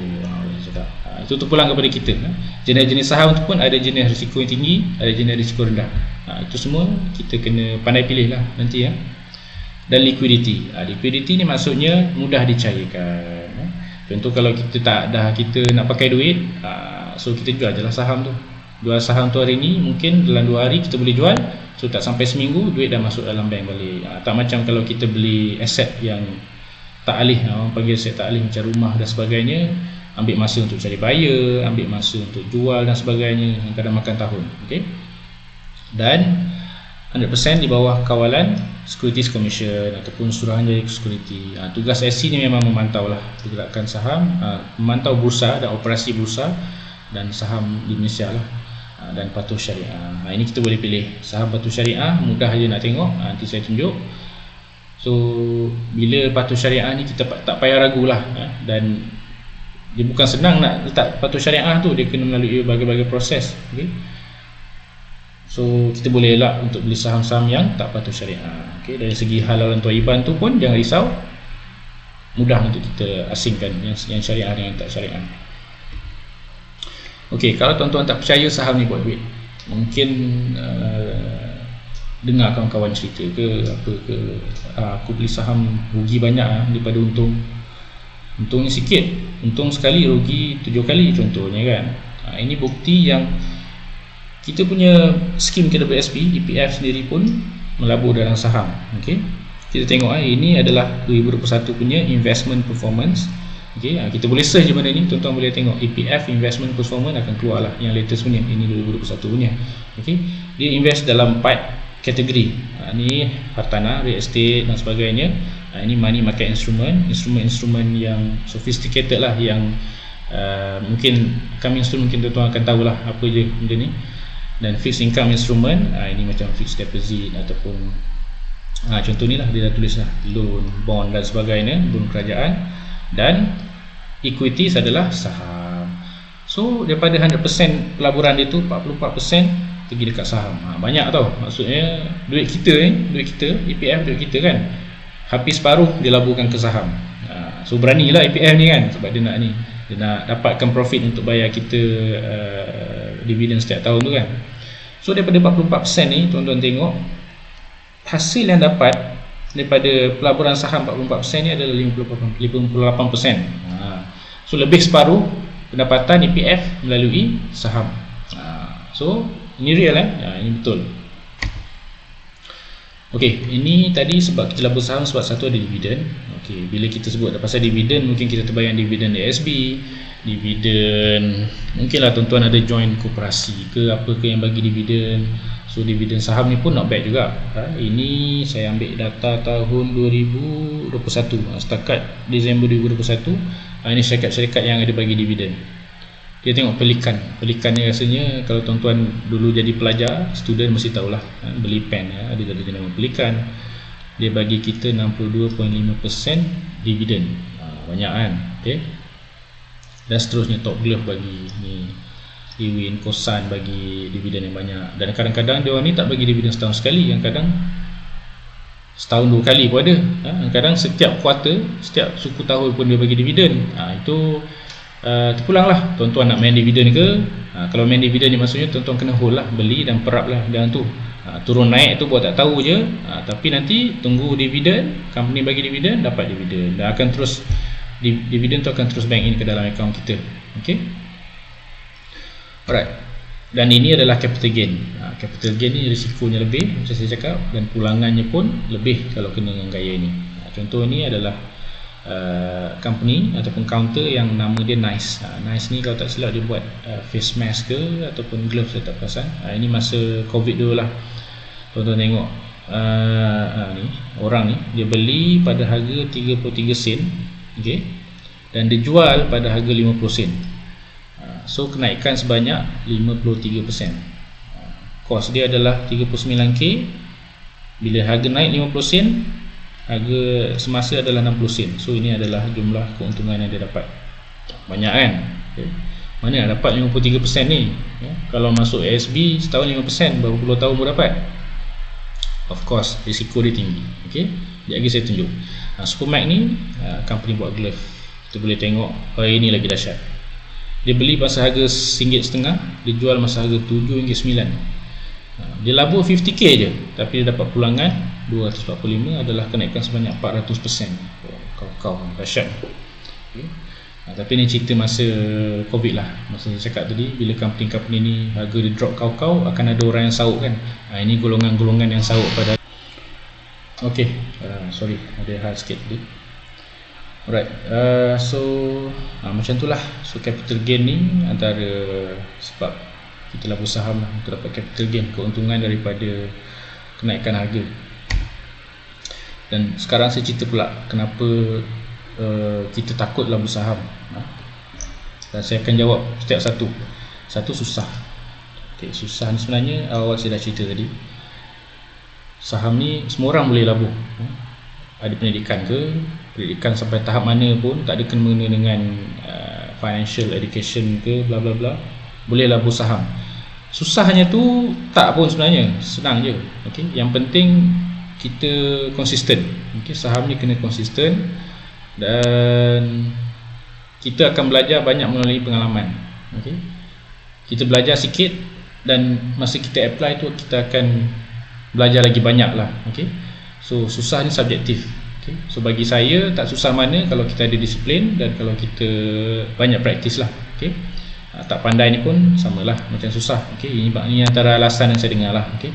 Itu terpulang kepada kita. Jenis-jenis saham tu pun ada jenis risiko yang tinggi, ada jenis risiko rendah. Itu semua kita kena pandai pilih lah nanti ya. Dan liquidity. Liquidity ni maksudnya mudah dicairkan. Contoh kalau kita kita nak pakai duit, so kita jual je lah saham tu. Jual saham tu hari ni, mungkin dalam 2 hari kita boleh jual. So tak sampai seminggu duit dah masuk dalam bank balik. Tak macam kalau kita beli aset yang tak alih, orang panggil aset tak alih macam rumah dan sebagainya, ambil masa untuk cari buyer, ambil masa untuk jual dan sebagainya, kadang makan tahun. Okay? Dan 100% di bawah kawalan Securities Commission ataupun Suruhanjaya Security. Tugas SC ni memang memantau lah pergerakan saham, memantau bursa dan operasi bursa dan saham di Malaysia lah, dan patuh syariah. Ini kita boleh pilih saham patuh syariah, mudah je nak tengok, nanti saya tunjuk. So bila patuh syariah ni kita tak payah ragu lah, dan dia bukan senang nak letak patuh syariah tu, dia kena melalui berbagai-bagai proses. Okay? So kita boleh elak untuk beli saham-saham yang tak patuh syariah. Okay? Dari segi halalan thayyiban tu pun jangan risau, mudah untuk kita asingkan yang syariah dengan tak syariah. Ok, kalau tuan-tuan tak percaya saham ni buat duit, mungkin dengar kawan-kawan cerita ke apa ke, aku beli saham rugi banyak daripada untung. Untungnya sikit, untung sekali rugi 7 kali contohnya kan. Ini bukti yang kita punya skim KWSP, EPF sendiri pun melabur dalam saham. Okay? kita tengok ini adalah 2021 punya investment performance. Okey, kita boleh search je benda ni, tuan-tuan boleh tengok EPF investment performance akan keluar lah yang latest punya, ini 2021 punya. Okey, dia invest dalam 4 kategori. Ni hartanah, real estate dan sebagainya. Ini money market instrument, instrumen-instrumen yang sophisticated lah, yang mungkin coming soon mungkin tuan-tuan akan tahulah apa je benda ni. Dan fixed income instrument, ini macam fixed deposit ataupun contoh ni lah, dia dah tulis lah loan, bond dan sebagainya, loan kerajaan. Dan equities adalah saham. So daripada 100% pelaburan dia tu 44% pergi dekat saham. Banyak tau, maksudnya duit kita ni, duit kita EPF, duit kita kan, hampir separuh dia laburkan ke saham. So beranilah EPF ni kan, sebab dia nak ni, dia nak dapatkan profit untuk bayar kita dividen setiap tahun tu kan. So daripada 44% ni, tuan-tuan tengok hasil yang dapat daripada pelaburan saham 44% ni adalah 58%. So lebih separuh pendapatan EPF melalui saham. So ini real ini betul. Okey, ini tadi sebab kita labur saham sebab satu ada dividen. Okey, bila kita sebut pasal dividen, mungkin kita terbayang dividen ASB, dividen mungkinlah tuan-tuan ada join koperasi ke apa ke yang bagi dividen. So dividen saham ni pun not bad juga. Ini saya ambil data tahun 2021, setakat Disember 2021. Ini syarikat-syarikat yang ada bagi dividen. Kita tengok Pelikan. Pelikan ni rasanya kalau tuan-tuan dulu jadi pelajar, student mesti tahulah, beli pen ada nama Pelikan. Dia bagi kita 62.5% dividen. Banyak kan. Okay. Dan seterusnya Top Glove bagi ni, Iwin, Kosan bagi dividen yang banyak. Dan kadang-kadang dia orang ni tak bagi dividen setahun sekali, yang kadang setahun 2 kali pun ada. Kadang setiap kuarter, setiap suku tahun pun dia bagi dividen. Itu terpulang lah, tuan-tuan nak main dividen ke. Kalau main dividen ni maksudnya tuan-tuan kena hold lah, beli dan perap lah dengan tu. Turun naik tu buat tak tahu je. Tapi nanti tunggu dividen, company bagi dividen, dapat dividen. Dan akan terus, dividen tu akan terus bank in ke dalam akaun kita. Okay. Alright. Dan ini adalah capital gain. Capital gain ni risikonya lebih, macam saya cakap, dan pulangannya pun lebih kalau kena dengan gaya ni. Contoh ni adalah company ataupun counter yang nama dia Nice. Nice ni kalau tak silap dia buat face mask ke ataupun glove, saya tak perasan. Ini masa COVID dulu lah. Tuan-tuan tengok ni, orang ni dia beli pada harga 33 sen, okay? Dan dia jual pada harga 50 sen. So kenaikan sebanyak 53%. Kos dia adalah 39k. Bila harga naik 50 sen, harga semasa adalah 60 sen. So ini adalah jumlah keuntungan yang dia dapat. Banyak kan? Okay. Mana yang dapat 53% ni? Kalau masuk ASB setahun 5%, berapa puluh tahun baru dapat? Of course, risiko dia tinggi. Okay? Sekejap lagi saya tunjuk. Supermac ni company buat glove. Kita boleh tengok, ini lagi dahsyat. Dia beli masa harga RM1.5, dia jual masa harga RM7.9. Dia labur 50k je, tapi dia dapat pulangan 245, adalah kenaikan sebanyak 400%. Kau dahsyat. Okay. Tapi ni cerita masa COVID lah. Masa saya cakap tadi, bila company-company ni harga dia drop kau akan ada orang yang sauk kan. Ini golongan-golongan yang sauk pada. Okay, sorry, ada hal sikit tadi. Alright, so macam tu lah. So capital gain ni antara sebab kita labur saham lah, untuk dapat capital gain, keuntungan daripada kenaikan harga. Dan sekarang saya cerita pula kenapa kita takut labur saham. Dan saya akan jawab setiap satu. Satu, susah. Okay, susah ni sebenarnya awal saya dah cerita tadi. Saham ni semua orang boleh labur. Ada pendidikan ke, pendidikan sampai tahap mana pun, tak ada kena-mengena dengan financial education ke, bla bla bla, boleh labur saham. Susahnya tu tak pun sebenarnya, senang je. Okay? Yang penting kita konsisten. Okay? Saham ni kena konsisten, dan kita akan belajar banyak melalui pengalaman. Okay? Kita belajar sikit, dan masa kita apply tu kita akan belajar lagi banyak lah. Okay? So susah ni subjektif. Okay? So bagi saya tak susah mana kalau kita ada disiplin dan kalau kita banyak praktis lah. Okay? Tak pandai ni pun samalah macam susah. Okay? Ini antara alasan yang saya dengar lah. Okay?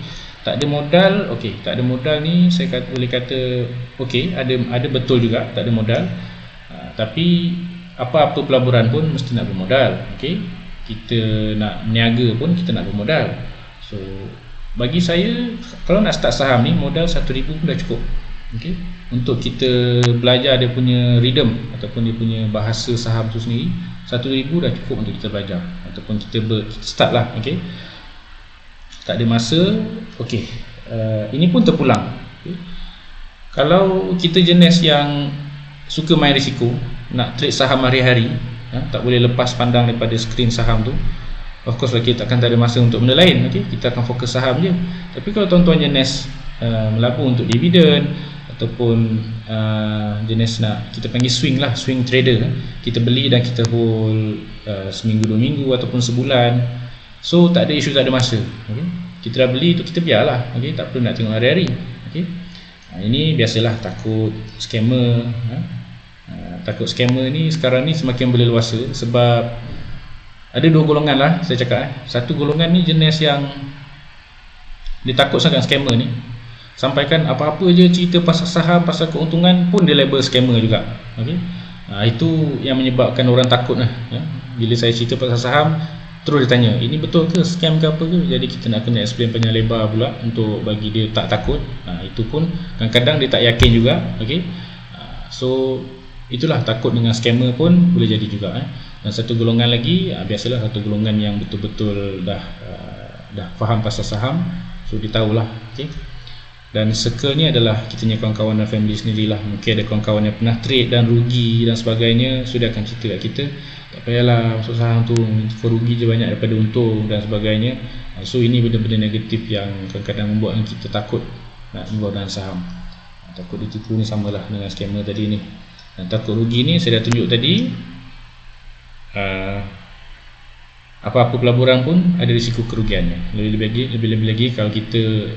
Tak ada modal, okey, tak ada modal ni saya boleh kata okey, ada betul juga tak ada modal. Tapi apa-apa pelaburan pun mesti nak bermodal, okey. Kita nak berniaga pun kita nak bermodal. So bagi saya kalau nak start saham ni modal 1,000 pun dah cukup. Okey. Untuk kita belajar dia punya rhythm ataupun dia punya bahasa saham tu sendiri, 1,000 dah cukup untuk kita belajar ataupun kita start lah, okey. Tak ada masa, okey. Ini pun terpulang. Okay. Kalau kita jenis yang suka main risiko, nak trade saham hari-hari, tak boleh lepas pandang daripada skrin saham tu, of course kita takkan tak ada masa untuk benda lain, okay? Kita akan fokus saham je. Tapi kalau tuan-tuan jenis melabur untuk dividen ataupun jenis nak kita panggil swing lah, swing trader, kita beli dan kita hold seminggu 2 minggu ataupun sebulan, so tak ada isu, tak ada masa, okay? Kita dah beli tu kita biarlah, okay? Tak perlu nak tengok hari-hari, okay? Ini biasalah takut scammer. Takut scammer ni sekarang ni semakin berleluasa sebab ada 2 golongan lah saya cakap. Satu golongan ni jenis yang dia takut sangat scammer ni, sampaikan apa-apa je cerita pasal saham, pasal keuntungan pun dia label scammer juga, okay? Itu yang menyebabkan orang takut lah, ya? Bila saya cerita pasal saham terus dia tanya, ini betul ke, scam ke apa ke? Jadi kita nak kena explain panjang lebar pula untuk bagi dia tak takut. Itu pun kadang-kadang dia tak yakin juga, okay? So itulah, takut dengan scammer pun boleh jadi juga. Dan satu golongan lagi, biasalah satu golongan yang betul-betul dah faham pasal saham, so dia tahulah, okay? Dan circle ni adalah kita punya kawan-kawan dan family sendirilah. Mungkin ada kawan-kawan yang pernah trade dan rugi dan sebagainya, so dia akan cerita kat kita, tak payahlah masuk saham tu, kau rugi je banyak daripada untung dan sebagainya. So ini benda-benda negatif yang kadang-kadang membuat kita takut nak involve dalam saham. Takut ditipu ni samalah dengan scammer tadi ni. Dan takut rugi ni saya dah tunjuk tadi, apa-apa pelaburan pun ada risiko kerugiannya. Lebih-lebih lagi kalau kita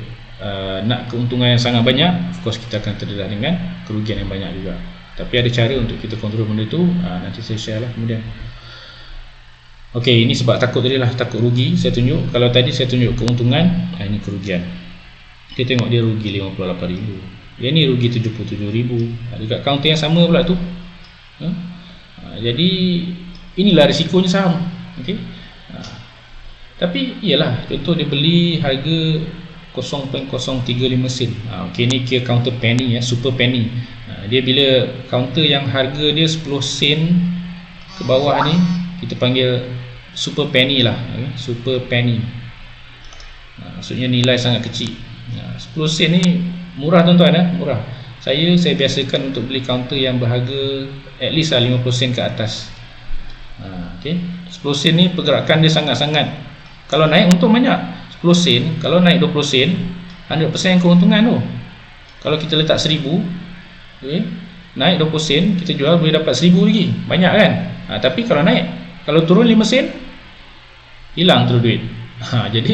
nak keuntungan yang sangat banyak, of course kita akan terdedah dengan kerugian yang banyak juga. Tapi ada cara untuk kita kontrol benda tu, nanti saya share lah kemudian. Okey, ini sebab takut tadi lah, takut rugi saya tunjuk. Kalau tadi saya tunjuk keuntungan, ini kerugian. Kita tengok dia rugi 58,000, yang ni rugi 77,000, dekat kaunter yang sama pula tu. Jadi inilah risikonya saham, okay? Tapi iyalah, contoh dia beli harga 0.035 sen. Okay, ni kira counter penny ya, super penny. Dia bila counter yang harga dia 10 sen ke bawah ni, kita panggil super penny lah, okay? Super penny. Maksudnya nilai sangat kecil. 10 sen ni murah tuan-tuan, murah. Saya biasakan untuk beli counter yang berharga at least 50 sen ke atas. Okay. 10 sen ni pergerakan dia sangat-sangat, kalau naik untung banyak. 10 sen, kalau naik 20 sen, 100% keuntungan tu. Kalau kita letak 1,000, okay, naik 20 sen, kita jual boleh dapat 1,000 lagi, banyak kan? Tapi kalau naik, kalau turun 5 sen, hilang terus duit. Jadi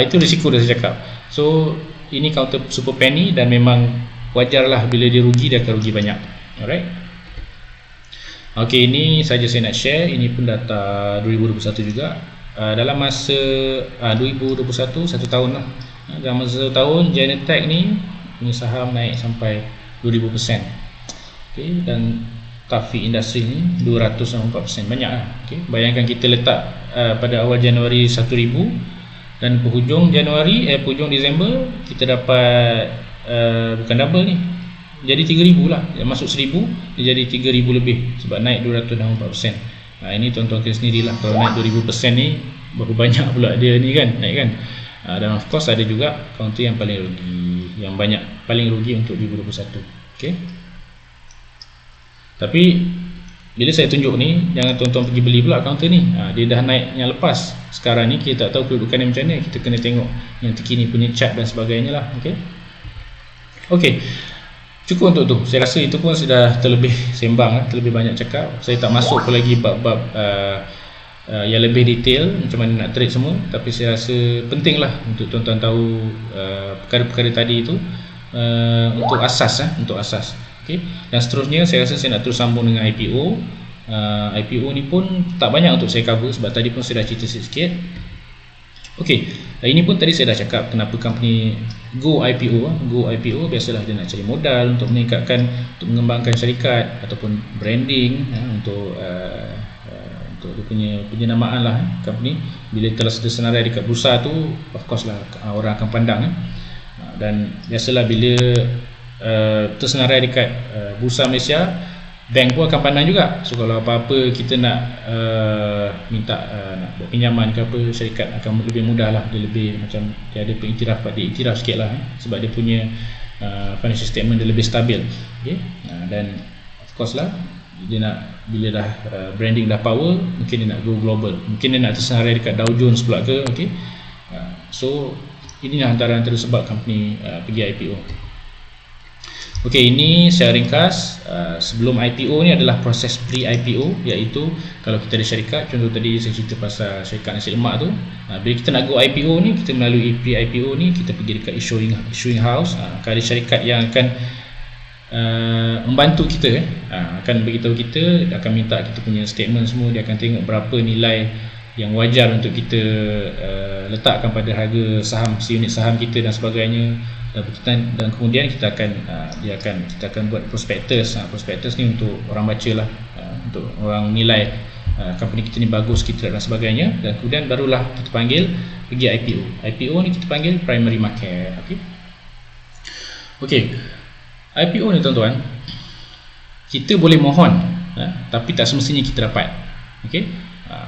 itu risiko dia saya cakap. So ini counter super penny dan memang wajarlah bila dia rugi, dia akan rugi banyak. Alright. Okey, ini saja saya nak share. Ini pun data 2021 juga. Dalam masa 2021, 1 tahun lah. Dalam masa 1 tahun, Genetech ni punya saham naik sampai 2000%. Okay, dan Taufik Industri ni 204%, banyak lah. Okay, bayangkan kita letak pada awal Januari 1,000 dan penghujung Disember kita dapat bukan double ni, jadi 3,000 lah. Yang masuk 1,000 dia jadi 3,000 lebih sebab naik 204%. Ini tuan-tuan kira sendirilah, kalau naik 2,000% ni berapa banyak pula dia ni kan, naik kan. Dan of course ada juga counter yang paling rugi, yang banyak paling rugi untuk 2021. Okay. Tapi bila saya tunjuk ni, jangan tuan-tuan pergi beli pula counter ni. Dia dah naik yang lepas. Sekarang ni kita tak tahu kedudukan dia macam mana. Kita kena tengok yang terkini punya chart dan sebagainya lah. Okay. Okay, cukup untuk tu. Saya rasa itu pun sudah terlebih sembang, terlebih banyak cakap. Saya tak masuk pun lagi bab-bab yang lebih detail macam mana nak trade semua. Tapi saya rasa penting lah untuk tuan-tuan tahu perkara-perkara tadi itu untuk asas. Untuk asas. Okay. Dan seterusnya saya rasa saya nak terus sambung dengan IPO. IPO ni pun tak banyak untuk saya cover sebab tadi pun saya dah cerita sikit. Okey, ini pun tadi saya dah cakap kenapa company go IPO. Go IPO biasalah dia nak cari modal untuk meningkatkan, untuk mengembangkan syarikat ataupun branding untuk dia punya penyenamaan lah company. Bila telah senarai dekat bursa tu, of course lah orang akan pandang dan biasalah bila tersenarai dekat bursa Malaysia, bank pun akan pandang juga. So kalau apa-apa kita nak minta nak buat pinjaman ke apa, syarikat akan lebih mudah lah. Dia lebih macam dia ada pengiktiraf, diiktiraf sikit lah sebab dia punya financial statement dia lebih stabil. Okay? Dan of course lah dia nak, bila dah branding dah power, mungkin dia nak go global, mungkin dia nak tersenarai dekat Dow Jones pula ke. Okay? So inilah antara sebab company pergi IPO. Okey, ini secara ringkas sebelum IPO ni adalah proses pre-IPO, iaitu kalau kita ada syarikat, contoh tadi saya cerita pasal syarikat nasi lemak tu, bila kita nak go IPO ni, kita melalui pre-IPO ni, kita pergi dekat issuing house, ada syarikat yang akan membantu kita, akan beritahu kita, akan minta kita punya statement semua, dia akan tengok berapa nilai yang wajar untuk kita letakkan pada harga saham, unit saham kita dan sebagainya. Dan kemudian kita akan buat prospektus. Prospektus ni untuk orang baca lah, untuk orang nilai company kita ni bagus kita dan sebagainya. Dan kemudian barulah kita panggil pergi IPO. IPO ni kita panggil primary market. Okey, IPO ni tuan-tuan, kita boleh mohon, tapi tak semestinya kita dapat. Okey,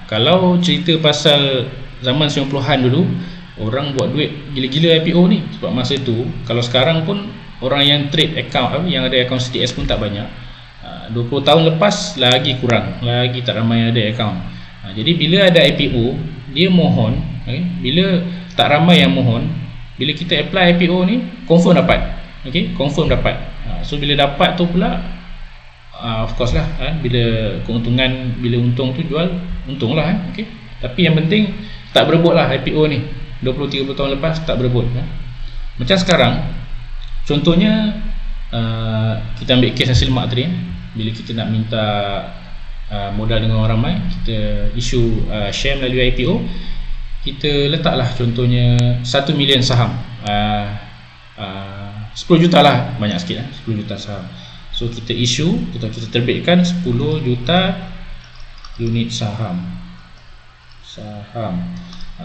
kalau cerita pasal zaman 90-an dulu, orang buat duit gila-gila IPO ni sebab masa tu. Kalau sekarang pun orang yang trade account, yang ada account CDS pun tak banyak. 20 tahun lepas lagi kurang, lagi tak ramai yang ada account. Jadi bila ada IPO, dia mohon, bila tak ramai yang mohon, bila kita apply IPO ni, confirm dapat. Confirm dapat. So bila dapat tu pula, of course lah, bila keuntungan, bila untung tu jual, untung lah. Tapi yang penting tak berebut lah IPO ni. 20-30 tahun lepas tak berebut. Macam sekarang, contohnya kita ambil kes nasi lemak tadi. Bila kita nak minta modal dengan orang ramai, kita issue share melalui IPO, kita letaklah contohnya 1 million saham, 10 juta lah, banyak sikit 10 juta saham. So kita issue, kita terbitkan 10 juta unit saham.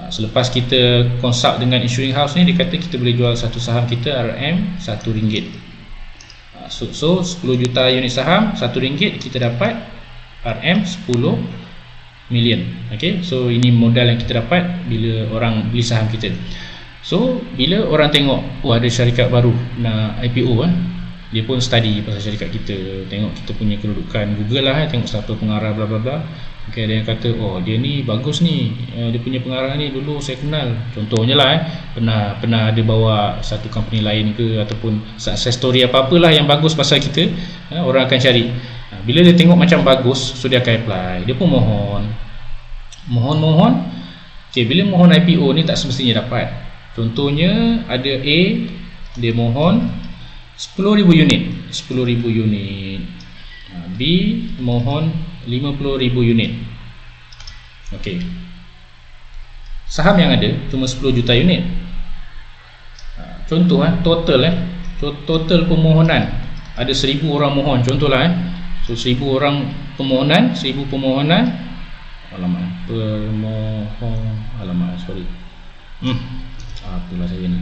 Selepas kita consult dengan issuing house ni, dia kata kita boleh jual satu saham kita RM RM1. So 10 juta unit saham, RM1, kita dapat RM10 million. So ini modal yang kita dapat bila orang beli saham kita. So bila orang tengok, ada syarikat baru nak IPO, dia pun study pasal syarikat kita, tengok kita punya kedudukan, Google lah, tengok siapa pengarah bla bla bla. Ada yang kata, dia ni bagus ni, dia punya pengarah ni dulu saya kenal, contohnya lah, pernah ada bawa satu company lain ke, ataupun success story apa-apalah yang bagus pasal kita, orang akan cari. Bila dia tengok macam bagus, so dia akan apply. Dia pun mohon. Bila mohon IPO ni tak semestinya dapat. Contohnya ada A, dia mohon 10,000 unit, B mohon 50,000 unit. Saham yang ada cuma 10 juta unit. Contoh total permohonan ada 1,000 orang mohon, contohlah. So 1,000 orang permohonan, 1,000 permohonan. Apalah saya ni.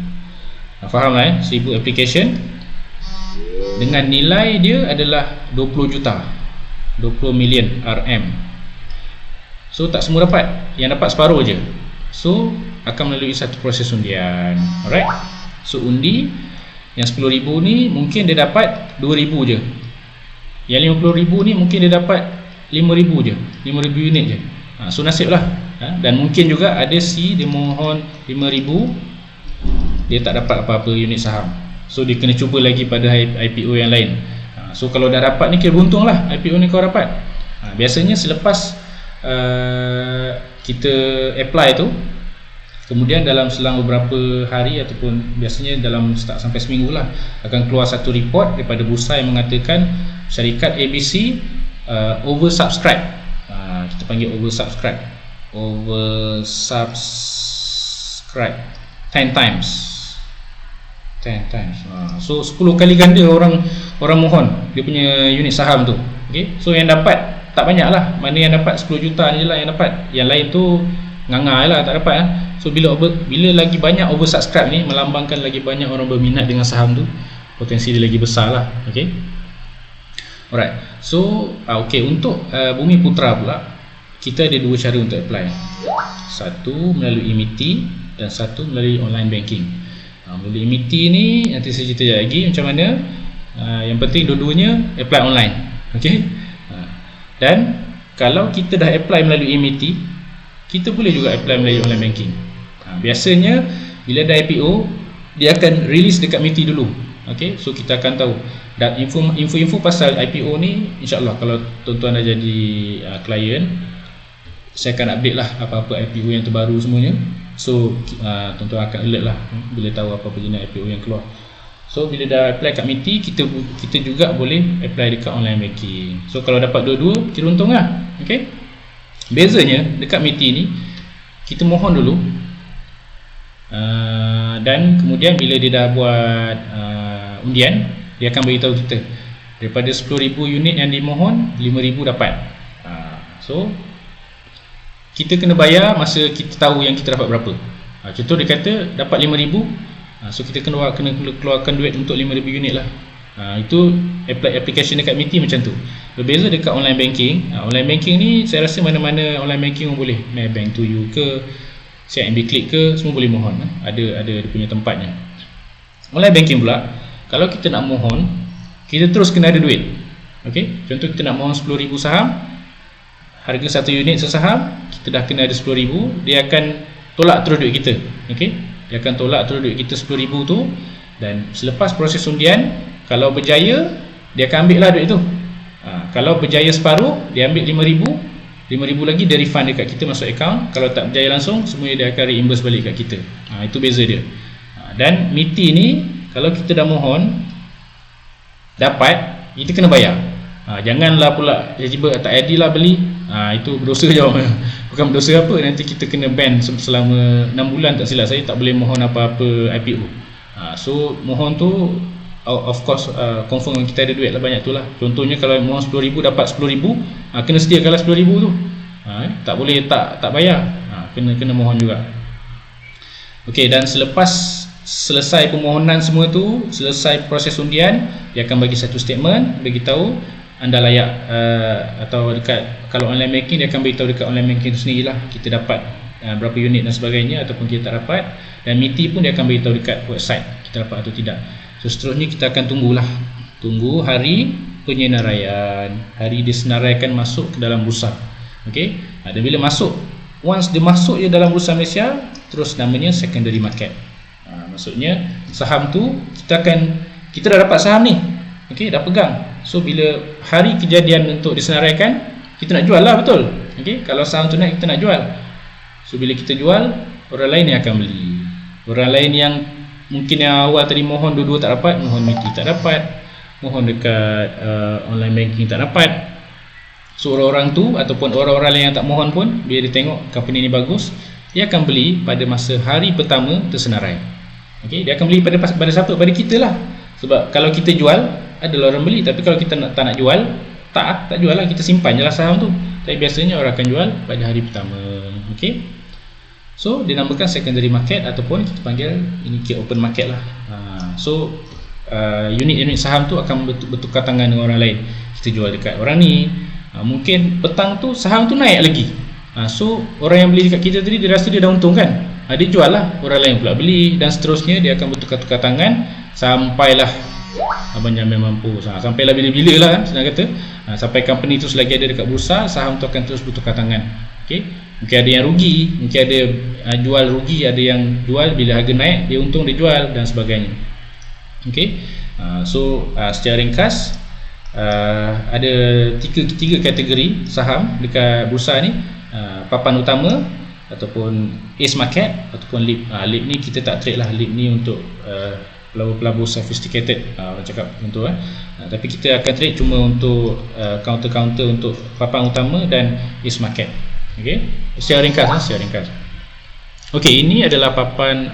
Fahamlah 1,000 application dengan nilai dia adalah 20 juta, 20 million RM. So tak semua dapat, yang dapat separuh je. So akan melalui satu proses undian. Alright. So undi yang 10,000 ni mungkin dia dapat 2,000 je. Yang 50,000 ni mungkin dia dapat 5,000 je, 5,000 unit je. So nasib lah. Dan mungkin juga ada C, dia mohon 5,000, dia tak dapat apa-apa unit saham. So dia kena cuba lagi pada IPO yang lain. So kalau dah dapat ni, kira beruntung lah IPO ni kau dapat. Biasanya selepas kita apply tu, kemudian dalam selang beberapa hari, ataupun biasanya dalam start sampai seminggu lah, akan keluar satu report daripada bursa yang mengatakan syarikat ABC oversubscribe. Kita panggil oversubscribe. subscribe 10 times. 10 times. So 10 kali ganda orang mohon dia punya unit saham tu. Okay? So yang dapat tak banyak lah. Mana yang dapat 10 juta je lah yang dapat. Yang lain tu ngangai lah, tak dapat lah. So bila lagi banyak oversubscribe ni, melambangkan lagi banyak orang berminat dengan saham tu, potensi dia lagi besar lah. Okay? Alright. So okay, untuk Bumi Putra pula, kita ada dua cara untuk apply. Satu melalui EMITI dan satu melalui online banking. Melalui EMITI ni nanti saya cerita lagi macam mana. Yang penting dua-duanya apply online. Okay? Dan kalau kita dah apply melalui EMITI, kita boleh juga apply melalui online banking. Biasanya bila ada IPO, dia akan release dekat MITI dulu. Okay? So kita akan tahu. Dan info-info pasal IPO ni, insyaAllah kalau tuan-tuan dah jadi klien, saya akan update lah apa-apa IPO yang terbaru semuanya. So tuan-tuan akan alert lah bila tahu apa-apa jenis IPO yang keluar. So bila dah apply kat MITI, kita juga boleh apply dekat online banking. So kalau dapat dua-dua, kira untung lah. Okay? Bezanya dekat MITI ni, kita mohon dulu, dan kemudian bila dia dah buat undian, dia akan beritahu kita daripada 10,000 unit yang dimohon, 5,000 dapat. So kita kena bayar masa kita tahu yang kita dapat berapa. Contoh dia kata dapat 5,000, so kita kena keluarkan duit untuk 5,000 unit lah. Itu application dekat MITI macam tu. Berbeza dekat online banking. Online banking ni saya rasa mana-mana online banking pun boleh. Maybank to you ke, CIMB Click ke, semua boleh mohon. Ada dia punya tempatnya. Online banking pula, kalau kita nak mohon, kita terus kena ada duit. Okay? Contoh kita nak mohon 10,000 saham, harga satu unit sesaham, kita dah kena ada 10,000, dia akan tolak terus duit kita. Okay? Dia akan tolak terus duit kita 10,000 tu, dan selepas proses undian, kalau berjaya, dia akan ambil lah duit tu. Kalau berjaya separuh, dia ambil 5,000 lagi, dia refund dekat kita masuk akaun. Kalau tak berjaya langsung, semuanya dia akan reimburse balik kat kita. Itu beza dia. Dan MITI ni, kalau kita dah mohon dapat, kita kena bayar. Janganlah pula tiba-tiba tak adil lah beli. Itu berdosa je. Bukan berdosa apa, nanti kita kena ban selama 6 bulan tak silap saya, tak boleh mohon apa-apa IPO. So mohon tu of course confirm kita ada duit lah, banyak tu lah. Contohnya kalau mohon 10,000 dapat 10,000, kena sediakanlah 10,000 tu. Tak boleh tak bayar. Kena mohon juga. Okey, dan selepas selesai permohonan semua tu, selesai proses undian, dia akan bagi satu statement, bagi tahu anda layak, atau dekat kalau online banking, dia akan beritahu dekat online banking tu sendirilah kita dapat berapa unit dan sebagainya, ataupun kita tak dapat. Dan MITI pun dia akan beritahu dekat website kita dapat atau tidak. So seterusnya kita akan tunggu hari penyenaraian, hari disenaraikan masuk ke dalam bursa. Okey, dan bila masuk, once dia masuk je dalam bursa Malaysia, terus namanya secondary market. Maksudnya saham tu kita dah dapat saham ni. Okey, dah pegang. So bila hari kejadian untuk disenaraikan, kita nak jual lah, betul. Okey, kalau saham tu naik, kita nak jual. So bila kita jual, orang lain yang akan beli. Orang lain yang mungkin yang awal tadi mohon dua-dua tak dapat, mohon MITI tak dapat, mohon dekat online banking tak dapat. So orang-orang tu ataupun orang-orang lain yang tak mohon pun, bila dia tengok company ni bagus, dia akan beli pada masa hari pertama tersenarai. Okey, dia akan beli pada siapa? Pada kita lah. Sebab kalau kita jual, adalah orang beli. Tapi kalau kita tak nak jual, tak jual lah, kita simpan je lah saham tu. Tapi biasanya orang akan jual pada hari pertama. Okey, so dinamakan secondary market, ataupun kita panggil ini open market lah. So unit-unit saham tu akan bertukar tangan dengan orang lain. Kita jual dekat orang ni, mungkin petang tu saham tu naik lagi. So orang yang beli dekat kita tadi, dia rasa dia dah untung kan, dia jual lah, orang lain pula beli, dan seterusnya dia akan bertukar-tukar tangan sampailah Abang Jamil mampu. Sampailah bila-bila lah, senang kata. Sampai company tu selagi ada dekat bursa, saham tu akan terus bertukar tangan. Okay? Mungkin ada yang rugi, mungkin ada jual rugi, ada yang jual bila harga naik, dia untung dia jual, dan sebagainya. Okay? So secara ringkas, ada tiga kategori saham dekat bursa ni. Papan utama ataupun ace market ataupun lip. Lip ni kita tak trade lah. Lip ni untuk pelabur-pelabur sophisticated, orang cakap macam tu. Tapi kita akan trade cuma untuk counter-counter untuk papan utama dan ace market. Okay? Secara ringkas. Okey, ini adalah papan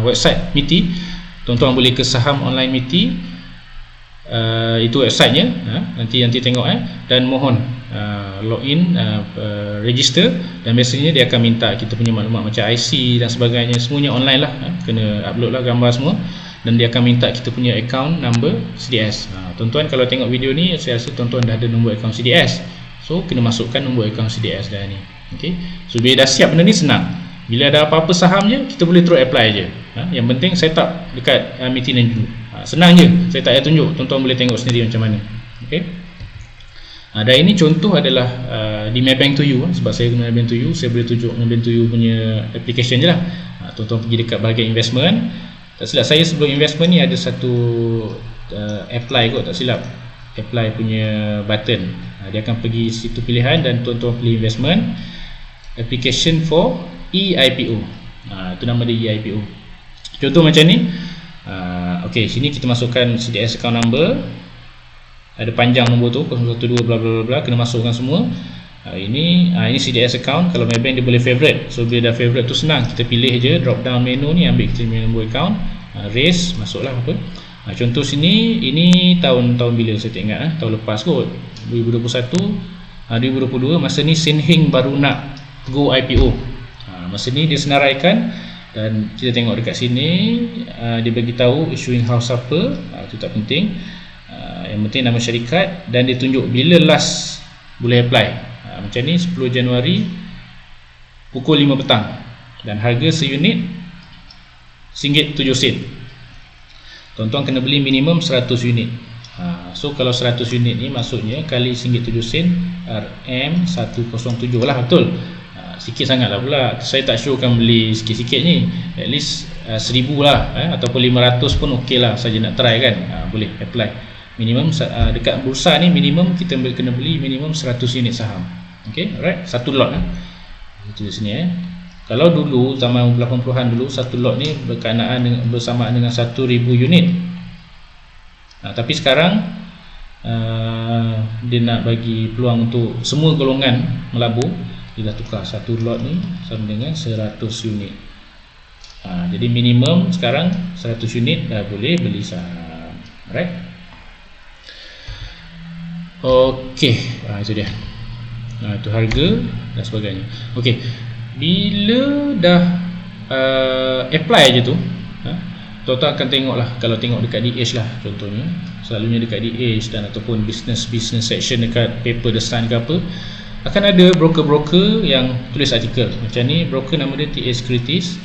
website MITI. Tuan-tuan boleh ke Saham Online MITI. Itu websitenya, nanti tengok, dan mohon login, register, dan biasanya dia akan minta kita punya maklumat macam IC dan sebagainya, semuanya online lah, kena upload lah gambar semua, dan dia akan minta kita punya account number CDS. Tuan-tuan kalau tengok video ni, saya rasa tuan-tuan dah ada nombor account CDS, so kena masukkan nombor account CDS dah ni. Okay? So bila dah siap benda ni, senang. Bila ada apa-apa saham je, kita boleh terus apply je. Yang penting set up dekat MITI ni dulu. Senang je, saya tak payah tunjuk, tuan-tuan boleh tengok sendiri macam mana. Okay? Dan ini contoh adalah di Maybank to You, sebab saya guna Maybank to You, saya boleh tunjuk Maybank to You punya application je lah. Tuan-tuan pergi dekat bahagian investment. Tak silap saya sebelum investment ni ada satu apply kot, tak silap, apply punya button. Dia akan pergi situ pilihan dan tuan-tuan pilih investment, application for EIPO. Itu nama dia, EIPO. Contoh macam ni. Okey, sini kita masukkan CDS account number. Ada panjang nombor tu 012 bla bla bla, kena masukkan semua. Ini CDS account. Kalau Maybank dia boleh favorite. So bila dah favorite tu senang, kita pilih je drop down menu ni, ambil kita punya nombor account, raise, masuklah apa. Contoh sini, ini tahun bila saya tak ingat, tahun lepas kot, 2021, 2022, masa ni Senheng baru nak go IPO. Masa ni dia senaraikan, dan kita tengok dekat sini, dia bagi tahu issuing house apa, itu tak penting. Yang penting nama syarikat, dan dia tunjuk bila last boleh apply. Macam ni 10 Januari pukul 5 petang, dan harga seunit RM1.07. Tuan-tuan kena beli minimum 100 unit. So kalau 100 unit ni maksudnya kali RM1.07, RM107 lah, betul. Sikit sangat lah pula, saya tak showkan beli sikit-sikit ni, at least 1000 lah, ataupun 500 pun ok lah, saja nak try kan. Boleh apply minimum. Dekat bursa ni minimum kita kena beli minimum 100 unit saham. Ok, alright, satu lot lah. Itu di sini. Kalau dulu zaman 80-an dulu, satu lot ni bersamaan dengan 1000 unit. Tapi sekarang dia nak bagi peluang untuk semua golongan melabur. Dia dah tukar satu lot ni sama dengan 100 unit. Jadi minimum sekarang 100 unit dah boleh beli saham. Alright. Okey, itu dia. Itu harga dan sebagainya. Okey. Bila dah apply je tu, tuan-tuan akan tengok lah. Kalau tengok dekat DH lah contohnya, selalunya dekat DH dan ataupun business section dekat paper The Sun ke apa, akan ada broker-broker yang tulis artikel macam ni. Broker nama dia TA Securities.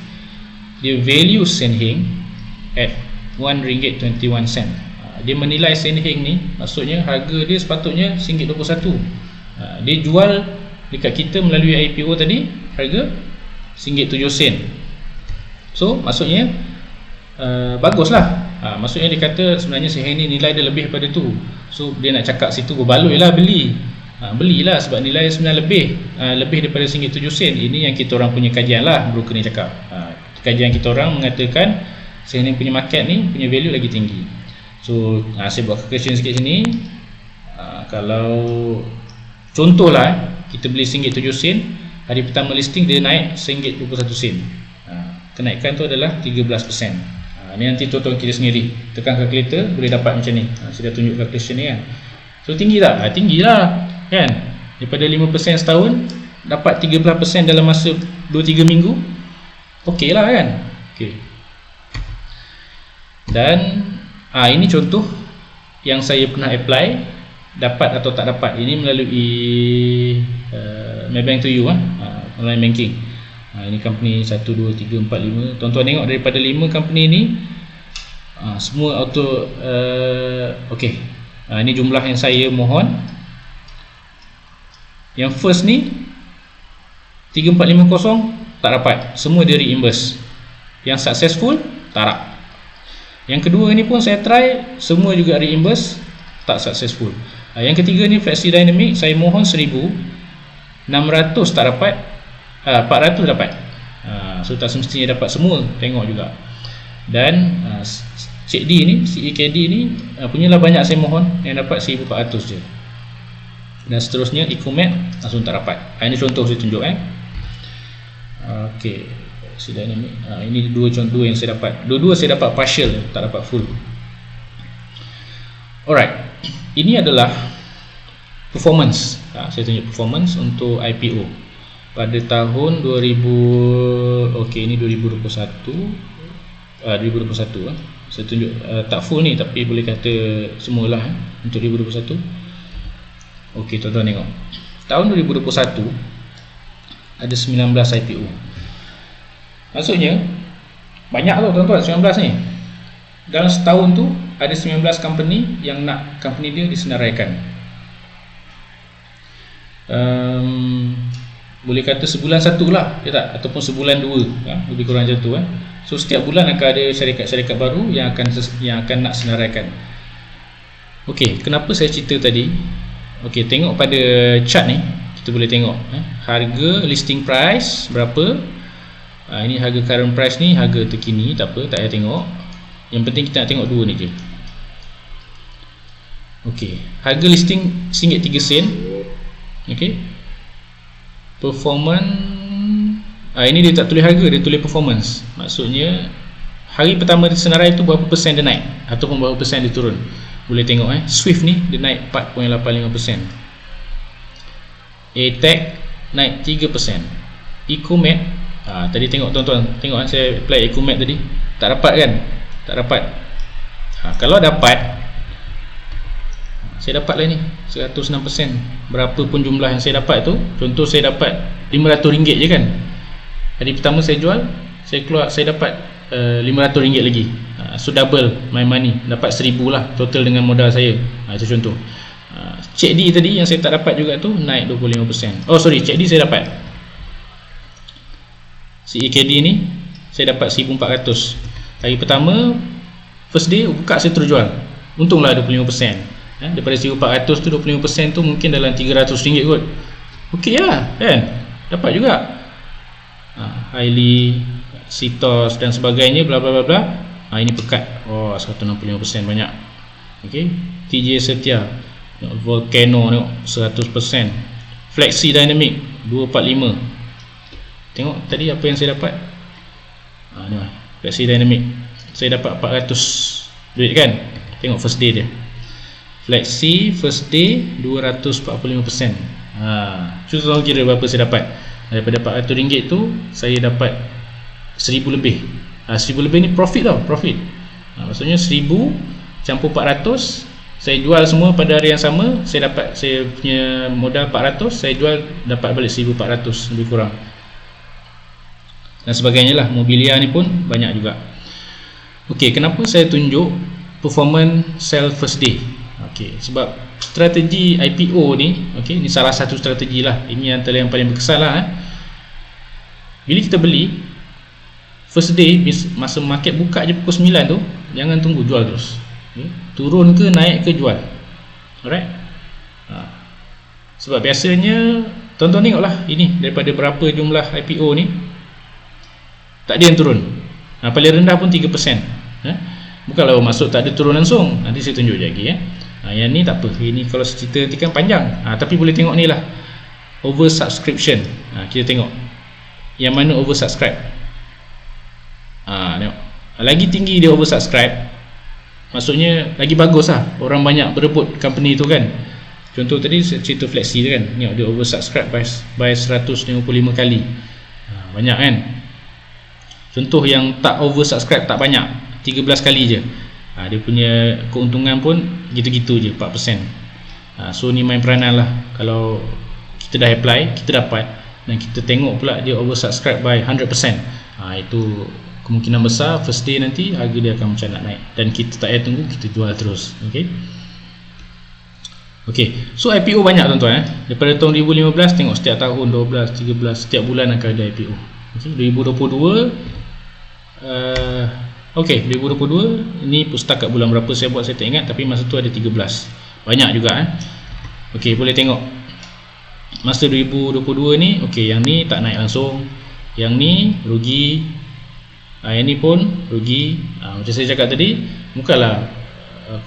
Dia value Senheng at RM1.21. Dia menilai Senheng ni, maksudnya harga dia sepatutnya RM1.21. Dia jual dekat kita melalui IPO tadi harga RM1.07. So maksudnya baguslah. Maksudnya dia kata sebenarnya Senheng ni nilai dia lebih daripada tu. So dia nak cakap situ berbaloi lah beli. Belilah sebab nilai sebenarnya lebih daripada RM1.07. Ini yang kita orang punya kajian lah, broker ni cakap. Kajian kita orang mengatakan Senheng punya market ni punya value lagi tinggi. So saya buat calculation sikit sini. Kalau contohlah kita beli RM1.07, hari pertama listing dia naik RM1.21. Kenaikan tu adalah 13%. Ni nanti tuan-tuan kita sendiri tekan kalkulator boleh dapat macam ni. Saya dah tunjuk calculation ni kan. So tinggi tak? Tinggi lah kan. Daripada 5% setahun dapat 13% dalam masa 2-3 minggu. Okey lah kan. Okay. Dan ini contoh yang saya pernah apply, dapat atau tak dapat. Ini melalui Maybank to You, online banking. Ini company 1, 2, 3, 4, 5. Tuan-tuan tengok daripada 5 company ni semua auto okey. Ini jumlah yang saya mohon. Yang first ni 3450 tak dapat, semua dia reimburse. Yang successful tak. Yang kedua ni pun saya try, semua juga reimburse, tak successful. Yang ketiga ni Flexi Dynamic, saya mohon 1000, 600 tak dapat, 400 dapat. So tak semestinya dapat semua, tengok juga. Dan Cik D ni, CEKD ni punyalah banyak saya mohon, yang dapat 1400 je. Dan seterusnya Ecomed langsung tak dapat. Ini contoh saya tunjuk. Okey. Flexi Dynamic. Ini dua contoh yang saya dapat. Dua-dua saya dapat partial, tak dapat full. Alright, ini adalah performance. Saya tunjuk performance untuk IPO pada tahun 2000. Okey, ini 2021. 2021 saya tunjuk tak full ni, tapi boleh kata semualah untuk 2021. Okey, tuan-tuan tengok. Tahun 2021 ada 19 IPO. Maksudnya banyak tau tuan-tuan, 19 ni. Dalam setahun tu ada 19 company yang nak company dia disenaraikan. Boleh kata sebulan satu lah, ya tak? Ataupun sebulan dua, lebih kurang macam tu. So setiap bulan akan ada syarikat-syarikat baru yang akan nak senaraikan. Okey, kenapa saya cerita tadi? Okey, tengok pada chart ni, kita boleh tengok harga listing price berapa. Ini harga current price ni, harga terkini, tak apa, tak payah tengok. Yang penting kita nak tengok dua ni je. Okey, harga listing RM1.03. Okey, performance, ini dia tak tulis harga, dia tulis performance. Maksudnya hari pertama senarai tu berapa persen dia naik ataupun berapa persen dia turun. Boleh tengok Swift ni dia naik 4.85%. ATAG naik 3%. Ecomed, tadi tengok tuan-tuan, tengok saya apply Ecomed tadi, tak dapat kan? Tak dapat. Kalau dapat, saya dapat lah ni 106%. Berapa pun jumlah yang saya dapat tu. Contoh saya dapat RM500 je kan, hari pertama saya jual, saya dapat RM500 lagi. So double my money, dapat RM1,000 lah total dengan modal saya. Itu contoh. Cek D tadi yang saya tak dapat juga tu naik 25%. Oh sorry, Cek D saya dapat. Si EKD ni saya dapat 1,400. Hari pertama first day buka saya terus jual, untunglah 25%. Daripada 1,400 tu 25% tu mungkin dalam RM300 kot. Okey lah kan, dapat juga. Highly, Citos dan sebagainya, bla bla bla bla. Ini pekat. 165% banyak. Okey, TJ Setia, Volcano tengok 100%. Flexi Dynamic 245. Tengok tadi apa yang saya dapat. Ni lah Flexi Dynamic, saya dapat 400 duit kan. Tengok first day dia. Flexi first day 245%. Cuba kira berapa saya dapat. Daripada RM400 tu saya dapat RM1,000 lebih. RM1,000 lebih ni profit tau, profit. Maksudnya 1,000 campur 400, saya jual semua pada hari yang sama, saya dapat, saya punya modal 400, saya jual dapat balik 1,400 lebih kurang. Dan sebagainya lah. Mobilia ni pun banyak juga. Okey, kenapa saya tunjuk performance sell first day? Okey, sebab strategi IPO ni, okey, ni salah satu strategi lah. Ini antara yang paling berkesan lah. Bila kita beli first day, masa market buka je pukul 9 tu, jangan tunggu, jual terus. Okay. Turun ke naik ke jual. Alright. Sebab biasanya tuan-tuan tengoklah ini, daripada berapa jumlah IPO ni, tak ada yang turun. Paling rendah pun 3%. Bukanlah masuk tak ada turun langsung. Nanti saya tunjuk je lagi yang ni tak apa. Ini kalau cerita nanti kan panjang. Tapi boleh tengok ni lah, oversubscription. Kita tengok yang mana oversubscribe. Tengok. Lagi tinggi dia oversubscribe, maksudnya lagi bagus lah. Orang banyak berebut company tu kan. Contoh tadi cerita Flexi tu kan, tengok dia oversubscribe by 155 kali. Banyak kan. Contoh yang tak oversubscribe tak banyak, 13 kali je. Dia punya keuntungan pun gitu-gitu je, 4%. So ni main peranan lah. Kalau kita dah apply, kita dapat, dan kita tengok pula dia oversubscribe by 100%, itu kemungkinan besar first day nanti harga dia akan macam nak naik. Dan kita tak payah tunggu, kita jual terus. Okay, so IPO banyak tuan-tuan. Daripada tahun 2015, tengok setiap tahun 12, 13, setiap bulan akan ada IPO. 2022 2022 ini setakat bulan berapa saya buat saya tak ingat, tapi masa tu ada 13. Banyak juga boleh tengok masa 2022 ni. Yang ni tak naik langsung, yang ni rugi, yang ni pun rugi. Macam saya cakap tadi, bukanlah